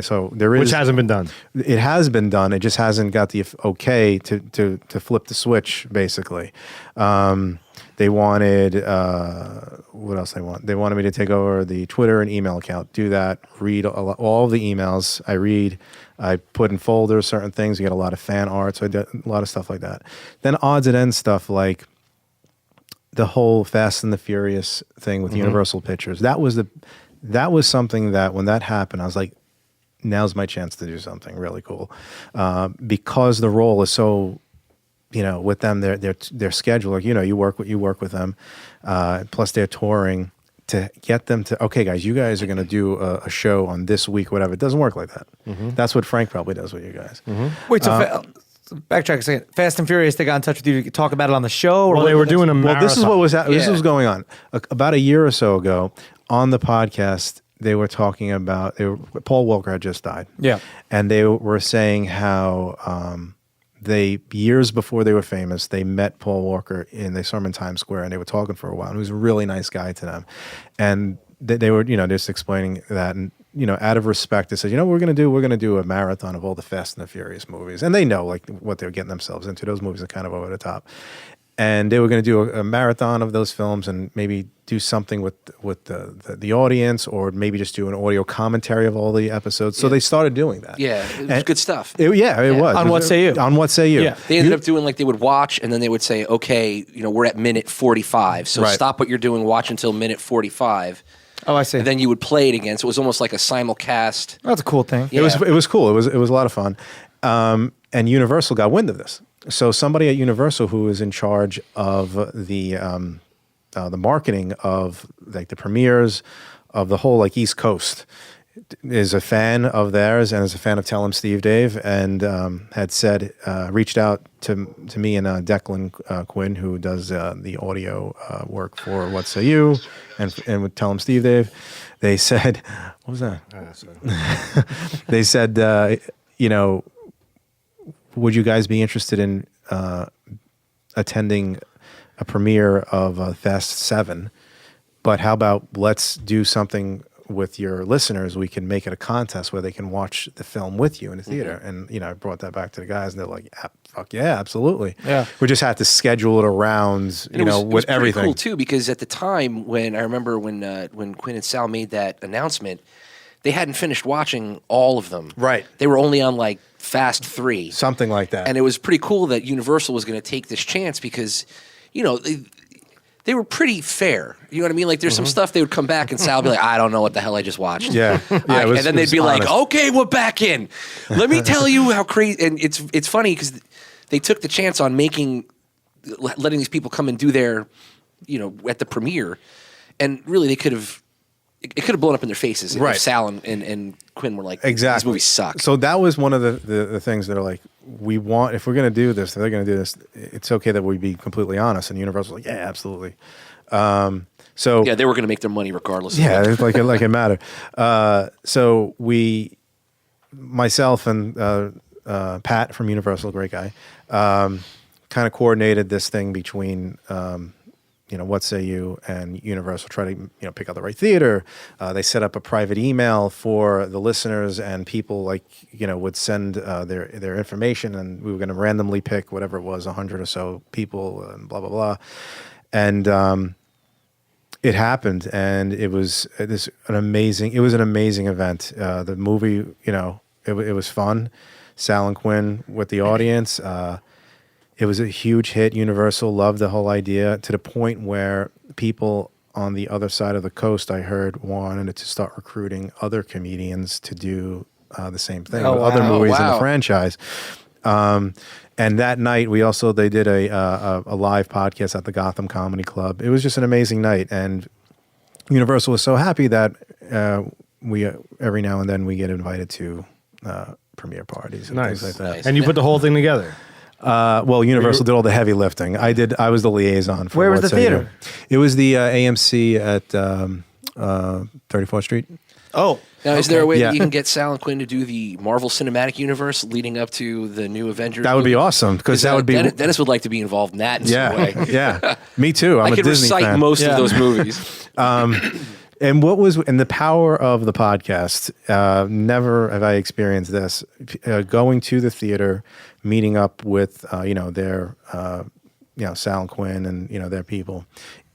So there is, Which hasn't been done. It has been done. It just hasn't got the okay to flip the switch. Basically, they wanted what else they want? They wanted me to take over the Twitter and email account. Do that. Read all of the emails. I put in folders certain things. You get a lot of fan art. So I did a lot of stuff like that. Then odds and ends stuff like the whole Fast and the Furious thing with Universal Pictures. That was something that when that happened, I was like, now's my chance to do something really cool, because the role is so, with them, their schedule, like, you work with them, plus they're touring, to get them to, okay, guys, you guys are going to do a show on this week, whatever. It doesn't work like that. That's what Frank probably does with you guys. Wait, so backtrack a second. Fast and Furious, they got in touch with you to talk about it on the show? Or Well, they were doing a Well, marathon. this is what was this Yeah. was going on about a year or so ago. on the podcast, they were talking about Paul Walker had just died. Yeah. And they were saying how they, years before they were famous, they met Paul Walker they saw him in Times Square, and they were talking for a while. And he was a really nice guy to them. And they were, just explaining that. And, out of respect, they said, we're going to do a marathon of all the Fast and the Furious movies. And they know like what they were getting themselves into. Those movies are kind of over the top. And they were going to do a marathon of those films and maybe do something with the audience, or maybe just do an audio commentary of all the episodes. So they started doing that. Yeah, it was good stuff. It was. On What Say You. On What Say You. Yeah. They ended up doing like they would watch, and then they would say, okay, we're at minute 45. So Right. stop what you're doing, watch until minute 45. Oh, I see. And then you would play it again. So it was almost like a simulcast. That's a cool thing. Yeah. It was cool. It was a lot of fun. And Universal got wind of this. So somebody at Universal who is in charge of the marketing of like the premieres of the whole like East Coast is a fan of theirs and is a fan of Tell 'em Steve Dave, and had said reached out to me and Declan Quinn, who does the audio work for What Say You and with Tell 'em Steve Dave. They said, what was that? They said, would you guys be interested in attending a premiere of Fast 7? But how about let's do something with your listeners? We can make it a contest where they can watch the film with you in the theater. And, I brought that back to the guys, and they're like, fuck yeah, absolutely. Yeah. We just had to schedule it around, And it was with pretty everything. cool too, because at the time when Quinn and Sal made that announcement, they hadn't finished watching all of them. Right. They were only on like Fast 3. Something like that. And it was pretty cool that Universal was going to take this chance because, they were pretty fair. You know what I mean? Like there's some stuff they would come back and Sal would be like, I don't know what the hell I just watched. Yeah. And then they'd be like, okay, we're back in. Let me tell you how crazy. And it's funny because they took the chance on letting these people come and do their, at the premiere. And really they could have, it could have blown up in their faces Right. if Sal and Quinn were like, Exactly. this movie sucks. So that was one of the things that are like, if we're going to do this, they're going to do this, it's okay that we be completely honest. And Universal was like, yeah, absolutely. So yeah, they were going to make their money regardless. yeah, of it's like it mattered. So myself and Pat from Universal, great guy, kind of coordinated this thing between What Say You and Universal, try to pick out the right theater. They set up a private email for the listeners, and people would send their information, and we were going to randomly pick whatever it was, 100 or so people, and blah blah blah, and it happened, and it was an amazing event. The movie, it was fun. Sal and Quinn with the audience. It was a huge hit. Universal loved the whole idea to the point where people on the other side of the coast, I heard, wanted to start recruiting other comedians to do the same thing with other movies in the franchise. And that night, they did a live podcast at the Gotham Comedy Club. It was just an amazing night, and Universal was so happy that we every now and then we get invited to premiere parties and things like that. Nice. And you put the whole thing together. Well, Universal did all the heavy lifting. I was the liaison for Where was What the Say theater? You. It was the AMC at 34th Street. Oh. Now, is there a way Yeah. that you can get Sal and Quinn to do the Marvel Cinematic Universe leading up to the new Avengers? That would be movie? awesome, because that would be Dennis would like to be involved in that in some way. yeah. Me too. I'm I a could Disney recite fan. most of those movies. And the power of the podcast, never have I experienced this. Going to the theater, meeting up with, their, Sal and Quinn and, their people.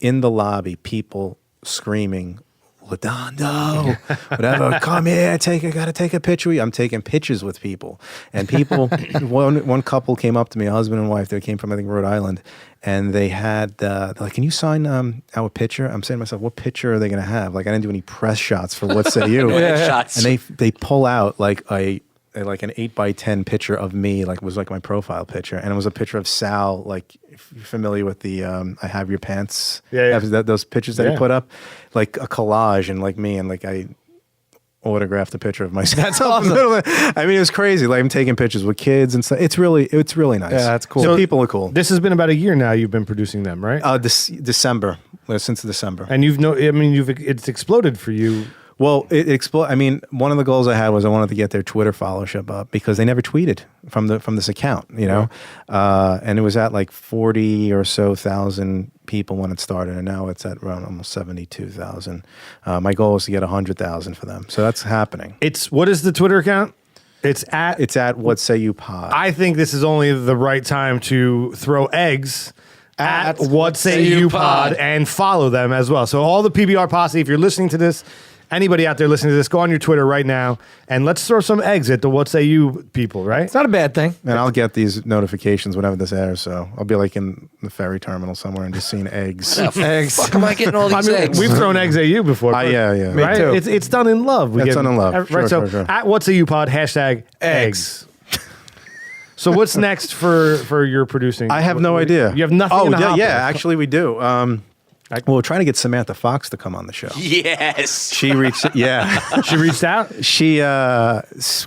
In the lobby, people screaming, Laudando, whatever, come here, gotta take a picture with you. I'm taking pictures with people. And people, one couple came up to me, a husband and wife, they came from, I think, Rhode Island, and they had, they're like, can you sign our picture? I'm saying to myself, what picture are they going to have? Like, I didn't do any press shots for What Say You. Shots. And they pull out like an 8x10 picture of me, like was like my profile picture, and it was a picture of Sal. Like, if you're familiar with the I Have Your Pants, Yeah. those pictures that he put up, like a collage, and like me, and like autographed a picture of myself. That's awesome. I mean, it was crazy. Like I'm taking pictures with kids and stuff. It's really nice. Yeah, that's cool. The So people are cool. This has been about a year now. You've been producing them, right? December, since December. And it's exploded for you. Well, it exploded. I mean, one of the goals I had was I wanted to get their Twitter followership up because they never tweeted from this account, you know, and it was at like 40 or so thousand people when it started, and now it's at around almost 72,000. My goal is to get 100,000 for them, so that's happening. What is the Twitter account? It's at What Say You Pod. I think this is only the right time to throw eggs at What Say You Pod and follow them as well. So all the PBR posse, if you're listening to this, anybody out there listening to this, go on your Twitter right now and let's throw some eggs at the What Say You people, right? It's not a bad thing. And I'll get these notifications whenever this airs, so I'll be like in the ferry terminal somewhere and just seeing eggs. Eggs. Fuck am I getting all these eggs? We've thrown eggs at you before. Yeah. Me Right? too. It's done in love. It's done in love. Right. Sure, So sure. at What Say You Pod, hashtag eggs. So what's next for your producing? I have no idea. You have nothing. Oh, in the hopper. actually we do. Well, we're trying to get Samantha Fox to come on the show. Yes. She reached, She reached out.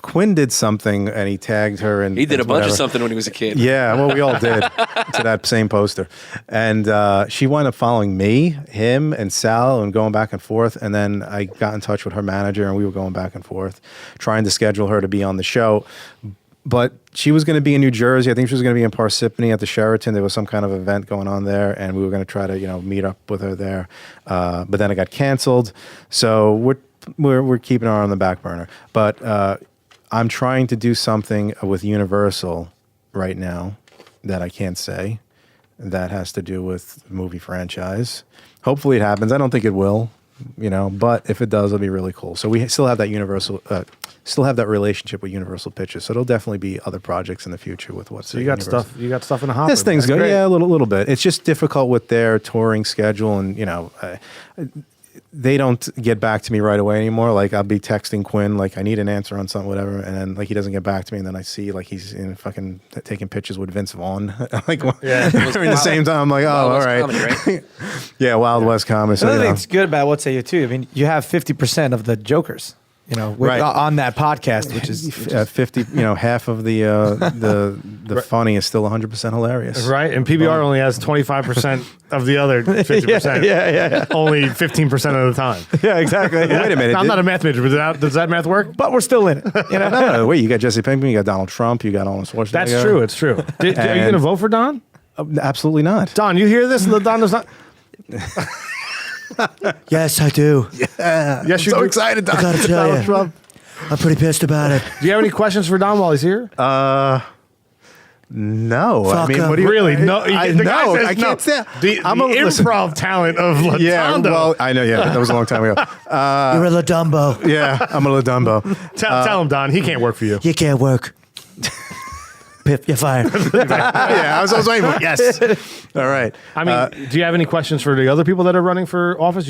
Quinn did something and he tagged her and He did a bunch whatever. of something when he was a kid. Yeah, well, we all did to that same poster. And she wound up following me, him, and Sal and going back and forth. And then I got in touch with her manager and we were going back and forth, trying to schedule her to be on the show. But she was going to be in New Jersey. I think she was going to be in Parsippany at the Sheraton. There was some kind of event going on there, and we were going to try to, meet up with her there. But then it got canceled, so we're keeping her on the back burner. But I'm trying to do something with Universal right now that I can't say. That has to do with movie franchise. Hopefully, it happens. I don't think it will. But if it does, it'll be really cool. So we still have that relationship with Universal Pictures. So there'll definitely be other projects in the future with what's. So you got stuff. You got stuff in the hopper. This thing's That's good. great. Yeah, a little bit. It's just difficult with their touring schedule, and they don't get back to me right away anymore. Like I'll be texting Quinn, like I need an answer on something, whatever, and then like he doesn't get back to me, and then I see like he's in fucking taking pictures with Vince Vaughn, like during the same time. I'm like, oh, all right, Comedy, right? yeah, Wild West comedy. So, Another thing that's good about What Say You too. I mean, you have 50% of the jokers. Right. On that podcast, which is 50. Half of the funny is still 100% hilarious. Right, and PBR only has 25% of the other 50%. yeah. Only 15% of the time. Yeah, exactly. Wait a minute. I'm not a math major, but does that math work? But we're still in it. No, wait. You got Jesse Pinkman. You got Donald Trump. You got Arnold Schwarzenegger. That's true. It's true. Are you going to vote for Don? Absolutely not. Don, you hear this? Don does not. Yes, I do. Yes, you So do. excited, I gotta tell Donald you. Trump. I'm pretty pissed about it. Do you have any questions for Don while he's here? No, Fuck I mean, him. what do you Really? No. I The guy know. says I no. can't say. The listen. improv talent of Laudando. Yeah, well, I know. Yeah, that was a long time ago. You're a Laudumbo. Yeah, I'm a Laudumbo. Tell him, Don. He can't work for you. You can't work. Pip, you're fired. Yeah, I was waiting for yes. All right. I mean, do you have any questions for the other people that are running for office?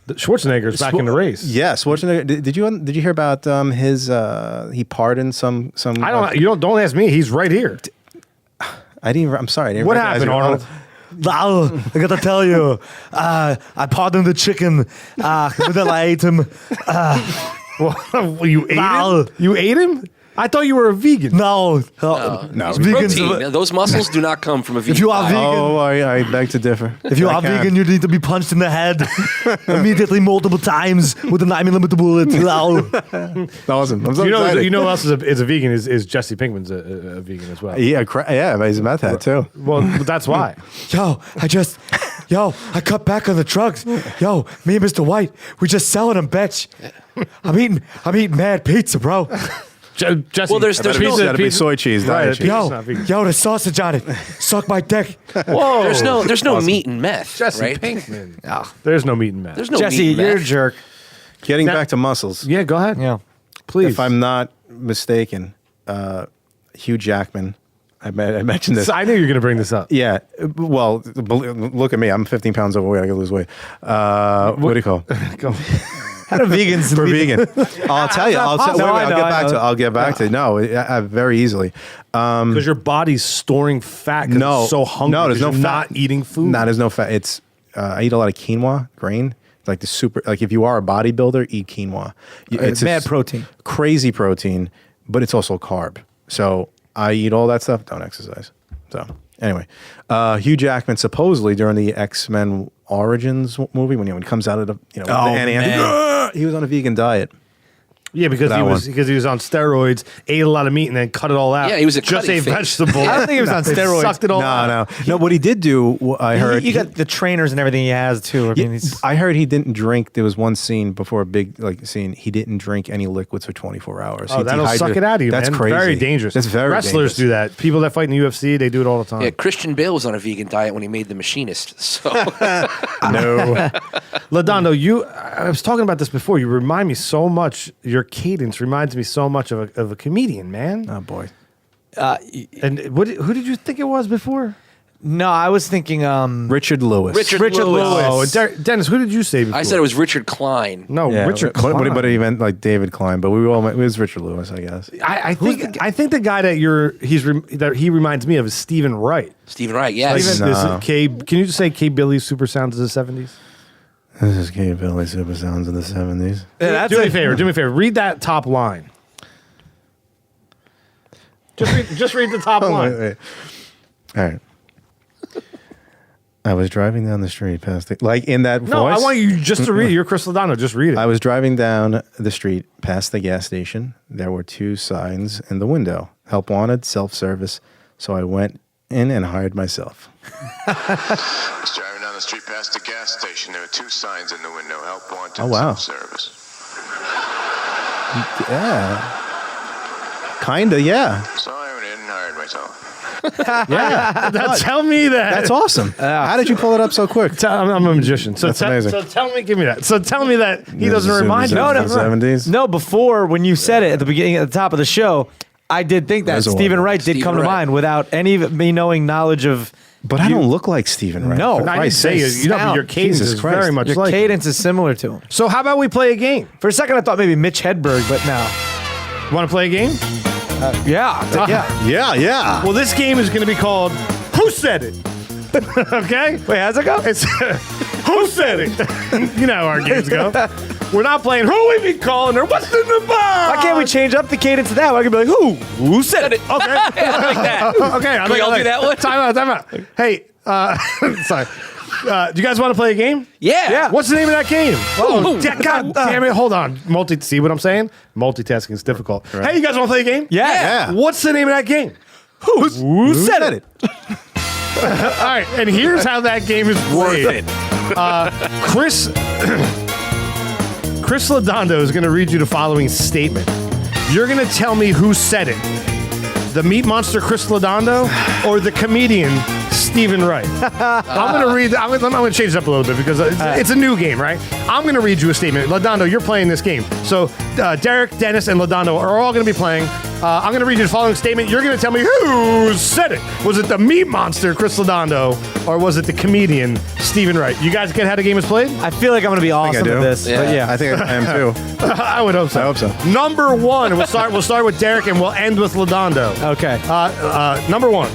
Schwarzenegger's back in the race. Yes. Schwarzenegger. Did you hear about his? He pardoned some. I don't. You don't ask me. He's right here. I didn't. I'm sorry. I didn't What recognize happened, you. Arnold? I gotta tell you, I pardoned the chicken. Then I ate him. Well, you ate him? You ate him? I thought you were a vegan. No, No. vegans. Protein. Those muscles do not come from a vegan If you are diet. vegan, Oh, I beg to differ. if you I are can't. vegan, you need to be punched in the head immediately, multiple times with a 9mm bullet. Awesome. I'm so You know excited. who else is a vegan? Is Jesse Pinkman's a vegan as well? Yeah, but he's a meth head too. Well, that's why. I cut back on the drugs. Yo, me and Mr. White, we just selling them, bitch. I'm eating mad pizza, bro. Jesse, Well, there's It's got to be soy cheese, Right, diet cheese. It's not vegan. Yo, the sausage on it. Suck my dick. Whoa. There's no meat in meth, Jesse right? Pinkman. There's no meat in meth. There's no Jesse, meat in you're a meth. jerk. Getting Now- back to muscles. Yeah, go ahead. Yeah. Please. If I'm not mistaken, Hugh Jackman. I mentioned this. I knew you were going to bring this up. Yeah. Well, look at me. I'm 15 pounds overweight. I got to lose weight. What do you call? Go. How do vegans For be- vegan. I'll tell you. I'll possible. wait, I know, get I back know. to it. I'll get back to it. No, very easily. Because your body's storing fat because No. it's so hungry. No, there's 'cause no you're fat. not eating food. No, there's no fat. It's I eat a lot of quinoa, grain. like the super. Like if you are a bodybuilder, eat quinoa. It's mad protein. Crazy protein, but it's also carb. So I eat all that stuff. Don't exercise. So anyway, Hugh Jackman supposedly during the X-Men Origins movie when he comes out of the he was on a vegan diet. Yeah, because he was on steroids, ate a lot of meat, and then cut it all out. Yeah, he was a just cutting ate freak. vegetables. I don't think he was on They steroids. Sucked it all out. No. What he did do, I heard. You got the trainers and everything he has too. I mean, I heard he didn't drink. There was one scene before a big scene. He didn't drink any liquids for 24 hours. Oh, He that'll suck dehydrated- it out of you, That's man. crazy. Very dangerous. That's very Wrestlers dangerous. do that. People that fight in the UFC, they do it all the time. Yeah, Christian Bale was on a vegan diet when he made The Machinist. So No. Laudando, I was talking about this before. You remind me so much. Your cadence reminds me so much of a comedian, man. Oh boy. And who did you think it was before? no, I was thinking Richard Lewis. Richard Richard Lewis. Lewis. Oh, Dennis, who did you say before? I said it was Richard Klein. no, Yeah, Richard. but Klein. he meant like David Klein, but we all meant, it was Richard Lewis, I guess. I think the guy that that he reminds me of is Stephen Wright. Stephen Wright, Like yes. No. can you just say K. Billy's Super Sounds of the 70s? This is Kate Billy Super Sounds in the 70s. Do me a favor. Read that top line. Just read the top line. Wait. All right. I was driving down the street past the, like in that No, voice. I want you just to read it. You're Chris Laudando. Just read it. I was driving down the street past the gas station. There were 2 signs in the window: help wanted, self-service. So I went in and hired myself. I was driving down the street past the gas station. There were 2 signs in the window: help wanted, Oh, wow. self-service. Yeah. Kinda, yeah. So I went in and hired myself. Tell me that. That's awesome. How did you pull it up so quick? I'm a magician. So, That's amazing. So tell me, give me that. So tell me that he doesn't remind you. No, no, the 70s. No, before when you said it at the beginning, at the top of the show, I did think that There's a Stephen one. Wright did Stephen come to Wright. mind without any of me knowing knowledge of. But I don't look like Stephen Wright. No, For I didn't Christ's say sake. you know, but your cadence Jesus is Christ. very much Your like him. cadence is similar to him. So how about we play a game? For a second, I thought maybe Mitch Hedberg, but no. Want to play a game? Yeah, yeah. Yeah. Well, this game is going to be called Who Said It? Okay? Wait, how's it go? It's Who Said It? You know how our games go. We're not playing Who We Be Calling or What's in the Box. Why can't we change up the cadence of that? I can be like, who? Who said it? Okay. like that. Okay. Can we all do that one? Time out. Hey, sorry. Do you guys want to play a game? Yeah. What's the name of that game? Oh, Ooh. God damn it. Hold on. See what I'm saying? Multitasking is difficult. Hey, you guys want to play a game? Yeah. What's the name of that game? Who said it? All right, and here's how that game is played. Chris Laudando is going to read you the following statement. You're going to tell me who said it. The meat monster Chris Laudando or the comedian Stephen Wright. I'm going to read. I'm going to change it up a little bit because it's a new game, right? I'm going to read you a statement. Laudando, you're playing this game. So Derek, Dennis, and Laudando are all going to be playing. I'm going to read you the following statement. You're going to tell me who said it. Was it the meat monster Chris Laudando or was it the comedian Stephen Wright? You guys get how the game is played? I feel like I'm going to be awesome do. at this. Yeah. But yeah. I think I am too. I would hope so. I hope so. Number 1. We'll start with Derek and we'll end with Laudando. Okay. Number 1.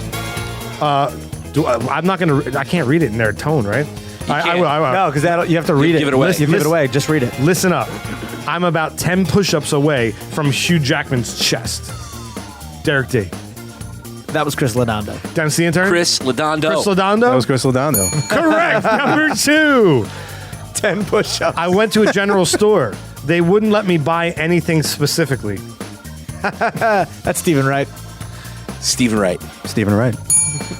I'm not going to. I can't read it in their tone, right? I will. No, because you have to read it. give it away. You give it away. Just read it. Listen up. I'm about 10 push-ups away from Hugh Jackman's chest. Derek D. That was Chris Laudando. Dennis the intern. Chris Laudando. Chris Laudando. That was Chris Laudando. Correct. Number 2. 10 push-ups. I went to a general store. They wouldn't let me buy anything specifically. That's Stephen Wright. Stephen Wright. Stephen Wright.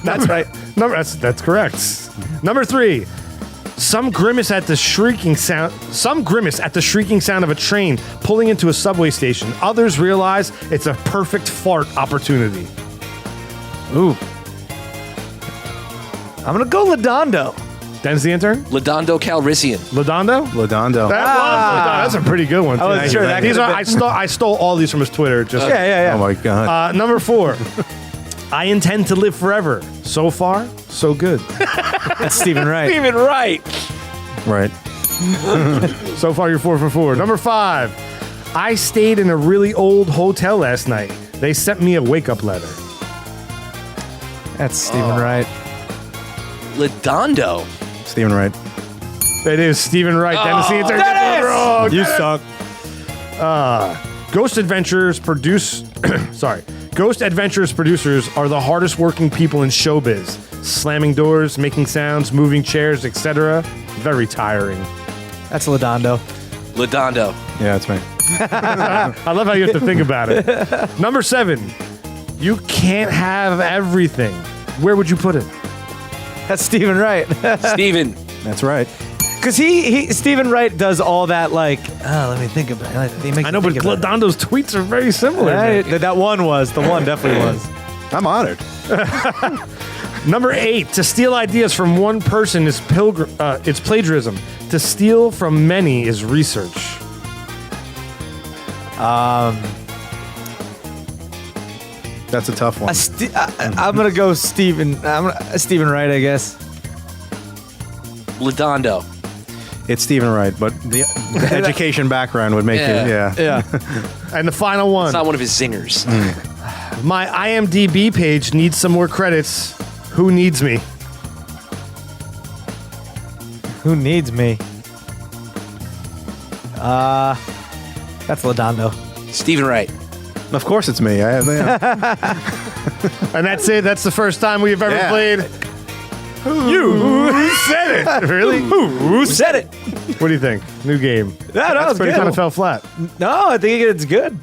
That's right. That's correct. Number 3. Some grimace at the shrieking sound of a train pulling into a subway station. Others realize it's a perfect fart opportunity. Ooh. I'm going to go Laudando. Dennis the intern? Laudando Calrissian. Laudando? Laudando. That's a pretty good one. I wasn't Too. sure that These could've are, I stole all these from his Twitter. Just Yeah. Oh my God. Number 4. I intend to live forever. So far, so good. That's Stephen Wright. Stephen Wright. Right. So far, you're 4 for 4. Number 5. I stayed in a really old hotel last night. They sent me a wake-up letter. That's Stephen Wright. Laudando. Stephen Wright. It is Stephen Wright. Dennis the Intern gets one wrong. You suck. Ghost Adventures Ghost Adventures producers are the hardest working people in showbiz. Slamming doors, making sounds, moving chairs, etc. Very tiring. That's Laudando. Laudando. Yeah, it's me. I love how you have to think about it. Number 7. You can't have everything. Where would you put it? That's Stephen Wright. Steven. That's right. Because Stephen Wright does all that, like, let me think about it. I know, but Laudondo's tweets are very similar. Right? That one was. The one definitely was. I'm honored. Number 8. To steal ideas from one person is it's plagiarism. To steal from many is research. That's a tough one. I'm going to go Stephen Wright, I guess. Laudando. It's Stephen Wright, but the education background would make it. Yeah. And the final one. It's not one of his zingers. My IMDb page needs some more credits. Who needs me? Who needs me? That's Laudando. Stephen Wright. Of course, it's me. And that's it. That's the first time we've ever played. Who said it? Really? Who said it? What do you think? New game. That was Pretty good. kind of fell flat. No, I think it's good.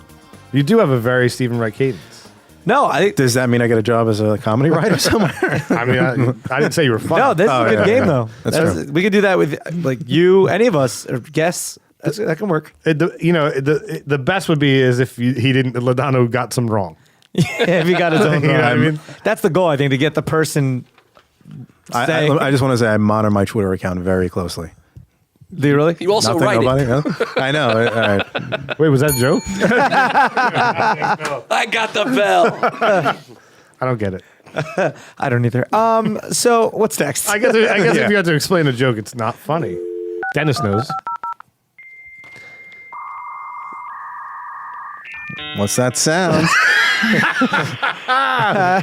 You do have a very Stephen Wright cadence. No, I think. Does that mean I get a job as a comedy writer somewhere? I mean, I didn't say you were funny. No, this is a good game, though. That's true. We could do that with, like, you, any of us, or guests. That can work. The best would be is if Laudando got some wrong. If he got his own. You know what I mean? That's the goal, I think, to get the person. I just want to say I monitor my Twitter account very closely. Do you really? You also Nothing, write nobody? it. No? I know. All right. Wait, was that a joke? I got the bell. I don't get it. I don't either. So what's next? I guess if you have to explain a joke, it's not funny. Dennis knows. What's that sound?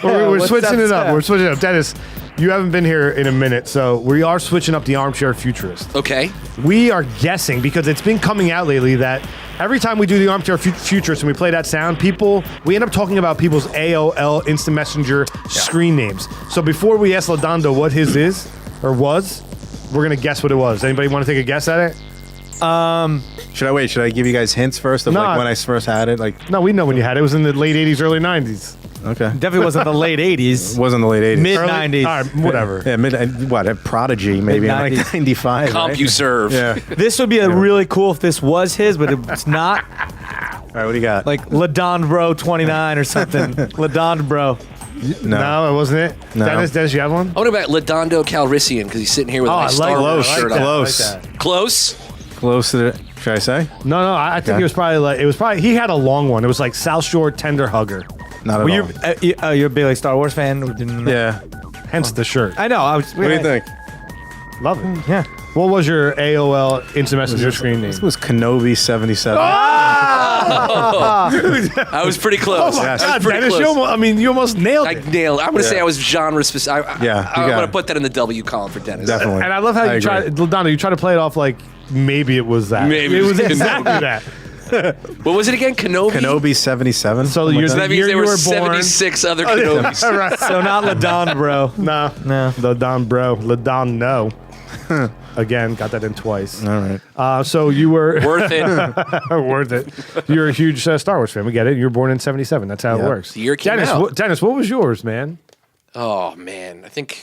We're What's switching that it up. sound? We're switching it up. Dennis, you haven't been here in a minute, so we are switching up the Armchair Futurist. Okay. We are guessing, because it's been coming out lately, that every time we do the Armchair Futurist and we play that sound, we end up talking about people's AOL Instant Messenger screen names. So before we ask Laudando what his is, or was, we're going to guess what it was. Anybody want to take a guess at it? Should I wait? Should I give you guys hints first of No. like when I first had it? Like, No, we know when you had it. It was in the late 80s, early 90s. okay, Definitely wasn't the late 80s. it wasn't the late 80s. Mid- Early- 90s. All right, whatever. Yeah, a Prodigy maybe in like Mid-90s. 95. Right? CompuServe. Yeah. This would be really cool if this was his, but it's not. All right, what do you got? Like Laudando 29 or something. Laudando. No, it wasn't it. No. Dennis, you have one? I wonder about Laudando Calrissian because he's sitting here with Oh, my I like Star that. Wars Close, shirt on. close, Close. close to the. Should I say? No, I think Okay. it was probably he had a long one. It was like South Shore Tender Hugger. Not at Well, all. you're a big like Star Wars fan? Yeah. Hence the shirt. I know. What do you think? Love it. Yeah. What was your AOL Instant Messenger screen name? This was Kenobi 77. I was pretty close. my I was God, pretty Dennis, close. you almost nailed I it. nailed it. I'm going to say I was genre specific. Yeah, you I'm got going it. to put that in the W column for Dennis. Definitely. And I love how you agree. Laudando, you try to play it off like maybe it was that. Maybe it it was was exactly that. What was it again? Kenobi? Kenobi 77. So something you're like So that the means year there you were were born. 76 other Kenobis. Right. So not Laudando. No. No. Laudando. Again, got that in twice. All right. So you were Worth it. worth it. You're a huge Star Wars fan. We get it. You were born in 77. That's how it Yeah. works. The year it came Dennis, out. Dennis, what was yours, man? Oh, man. I think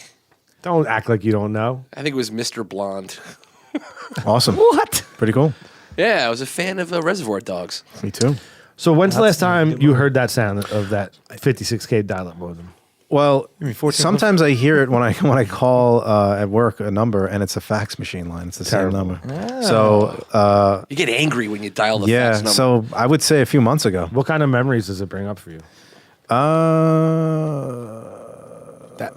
Don't act like you don't know. it was Mr. Blonde. Awesome. What? Pretty cool. Yeah, I was a fan of Reservoir Dogs. Me too. So when's the last time you heard that sound of that 56K dial-up modem? Well, sometimes I hear it when I call at work a number and it's a fax machine line. It's the same number. So You get angry when you dial the yeah. fax number. So I would say a few months ago. What kind of memories does it bring up for you?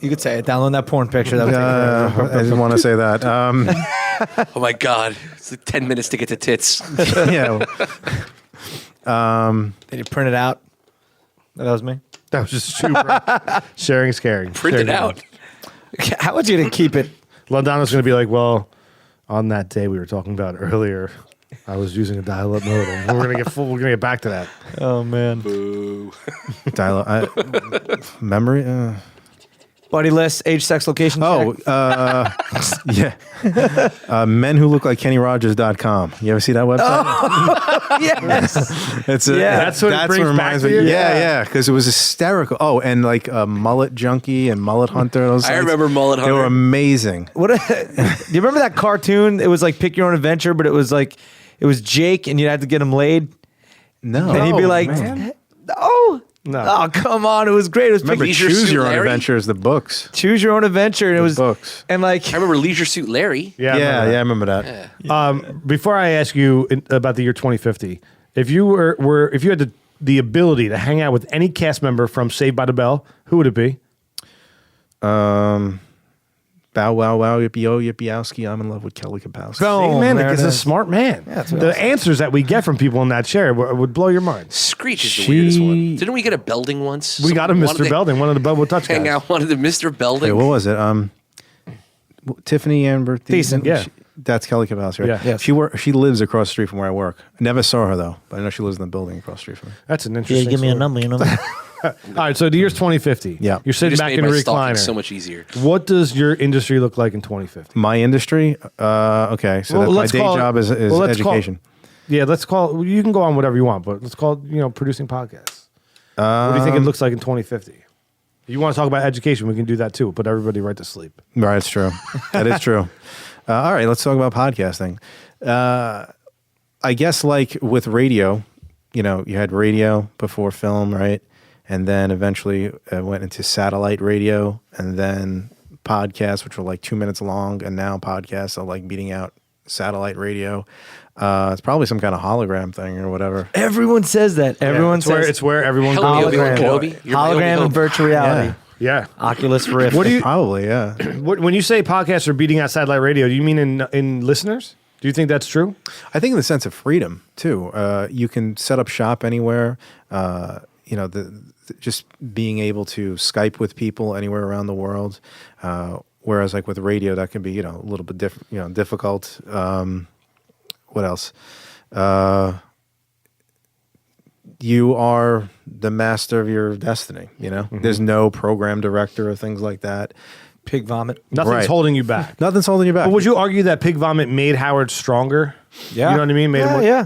You could say it. Download that porn picture. That would take forever. I didn't want to say that. Oh, my God. It's like 10 minutes to get to tits. Yeah. Then you print it out. That was me. That was just super. Sharing is caring. Print it Sharing is out. How would you to keep it? Laudano's going to be like, well, on that day we were talking about earlier, I was using a dial-up modem. We're gonna get back to that. Oh man. Boo. Memory. Buddy list, age, sex, location. Oh, check. yeah. Men who look like KennyRogers.com. You ever see that website? Yes. It's That's what it brings back to you? Yeah, because it was hysterical. Oh, and like Mullet Junkie and Mullet Hunter. Those I sites, remember Mullet They Hunter. were amazing. Do you remember that cartoon? It was like Pick Your Own Adventure, but it was Jake, and you had to get him laid. No, And he'd be like, man. "Oh, No. oh, come on!" It was great. It was Remember, Leisure Choose Suit Your Own Larry? Adventure is the books. Choose Your Own Adventure, and it was books. And like, I remember Leisure Suit Larry. Yeah, I remember that. Before I ask you about the year 2050, if you if you had the ability to hang out with any cast member from Saved by the Bell, who would it be? Bow wow wow yippee oh yippee owski. I'm in love with Kelly Kapowski. See, man, there he's it a is. smart man. that's what the I was saying. answers that we get from people in that chair would blow your mind. Screech is the She- weirdest one. Didn't we get a Belding once? We got a Someone wanted Mr. to Belding, one of the Bellwood Touch Hang guys. out, wanted the Mr. Belding. Wait, what was it? Tiffany Amber Thiessen, yeah. That's Kelly Kapowski, right? Yeah. Yes. She lives across the street from where I work. I never saw her though, but I know she lives in the building across the street from me. That's an interesting story. you know. All right, so the year's 2050. Yeah. You're You sitting just back made in a my stalking recliner. so much easier. What does your industry look like in 2050? My industry, okay, so Well, my let's day call it- job is well, let's call- education. Yeah, let's call. You can go on whatever you want, but let's call it, producing podcasts. What do you think it looks like in 2050? If you want to talk about education, we can do that too. Put everybody right to sleep. Right, it's true. That is true. All right, let's talk about podcasting. I guess like with radio, you had radio before film, right? And then eventually went into satellite radio, and then podcasts, which were like 2 minutes long, and now podcasts are like beating out satellite radio. It's probably some kind of hologram thing or whatever. Everyone says that. Everyone says It's where everyone Hello, goes. Obi-Wan hologram, Kenobi. You're my hologram Obi-Wan. and virtual reality. Yeah. Oculus Rift. What do you? Probably, yeah. When you say podcasts are beating out satellite radio, do you mean in listeners? Do you think that's true? I think in the sense of freedom too. You can set up shop anywhere. Just being able to Skype with people anywhere around the world. Whereas like with radio, that can be a little bit difficult. What else? You are the master of your destiny. There's no program director or things like that. Pig vomit. Nothing's Right. holding you back. Nothing's holding you back. But would you argue that pig vomit made Howard stronger? Yeah. You know what I mean? Made him more, Yeah.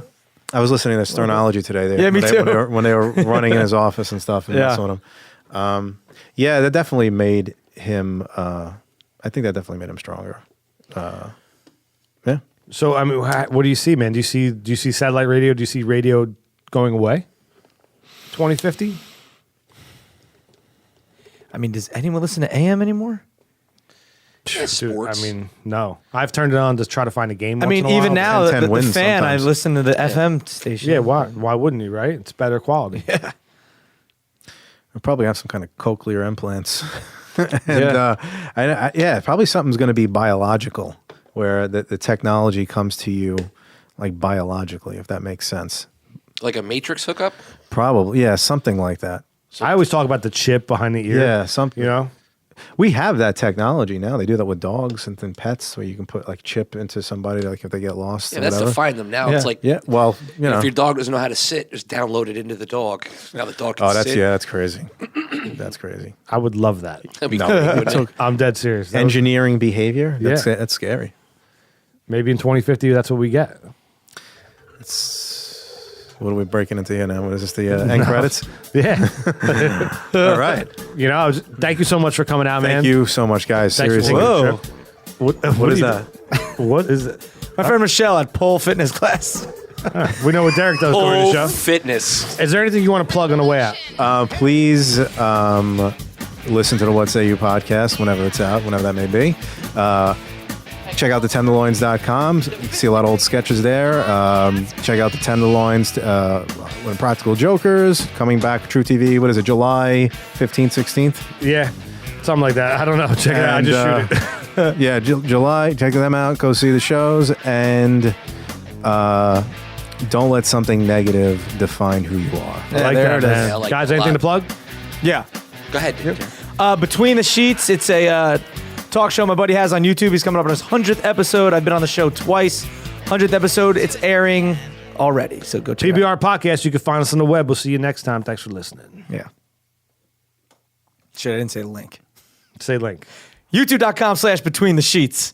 I was listening to Sternology today. Yeah, me too. When they were running in his office and stuff and Yeah. messing with him. Yeah, that definitely made him. I think that definitely made him stronger. Yeah. So I mean, what do you see, man? Do you see satellite radio? Do you see radio going away? 2050? I mean, does anyone listen to AM anymore? Dude, Sports. I mean, no. I've turned it on to try to find a game. I once mean, in a even while. now, 10 the wins fan, sometimes. I listen to the FM station. Yeah, why wouldn't you? Right? It's better quality. Yeah. We'll probably have some kind of cochlear implants. And probably something's going to be biological, where the technology comes to you like biologically, if that makes sense. Like a Matrix hookup? Probably, yeah, something like that. I always talk about the chip behind the ear. Yeah, something. You know? We have that technology now. They do that with dogs and then pets, where you can put like chip into somebody, like if they get lost. Yeah, or that's to whatever. find them now. Yeah. It's like Yeah, well, if your dog doesn't know how to sit, just download it into the dog. Now the dog can Oh, that's sit. that's crazy. That's crazy. I would love that. That'd be No, great, wouldn't it? I'm dead serious. That was- Engineering behavior. That's Yeah. that's scary. maybe in 2050, that's what we get. What are we breaking into here now? What is this? The end credits? Yeah. All right. Thank you so much for coming out, man. Thank you so much, guys. Thanks for Seriously. taking the Whoa. trip. What are is you- that? What is it? My friend Michelle at pole fitness class. We know what Derek does during the Oh, show. fitness. Is there anything you want to plug on the way out? Please listen to the What Say You podcast whenever it's out, whenever that may be. Check out thetenderloins.com. You can see a lot of old sketches there. Check out the Tenderloins, Impractical Jokers, coming back for truTV. What is it, July 15th, 16th? Yeah. Something like that. I don't know. Check it out. I And, just shoot it. Yeah, July. Check them out. Go see the shows. And don't let something negative define who you are. I like there that, it is. man. Yeah, I like Guys, it a anything lot. to plug? Yeah. Go ahead. Dude. Between the Sheets, it's a talk show my buddy has on YouTube. He's coming up on his 100th episode. I've been on the show twice. 100th episode, it's airing already. So go check it out. PBR Podcast. You can find us on the web. We'll see you next time. Thanks for listening. Yeah. Shit, I didn't say the link. Say link. YouTube.com/between the sheets.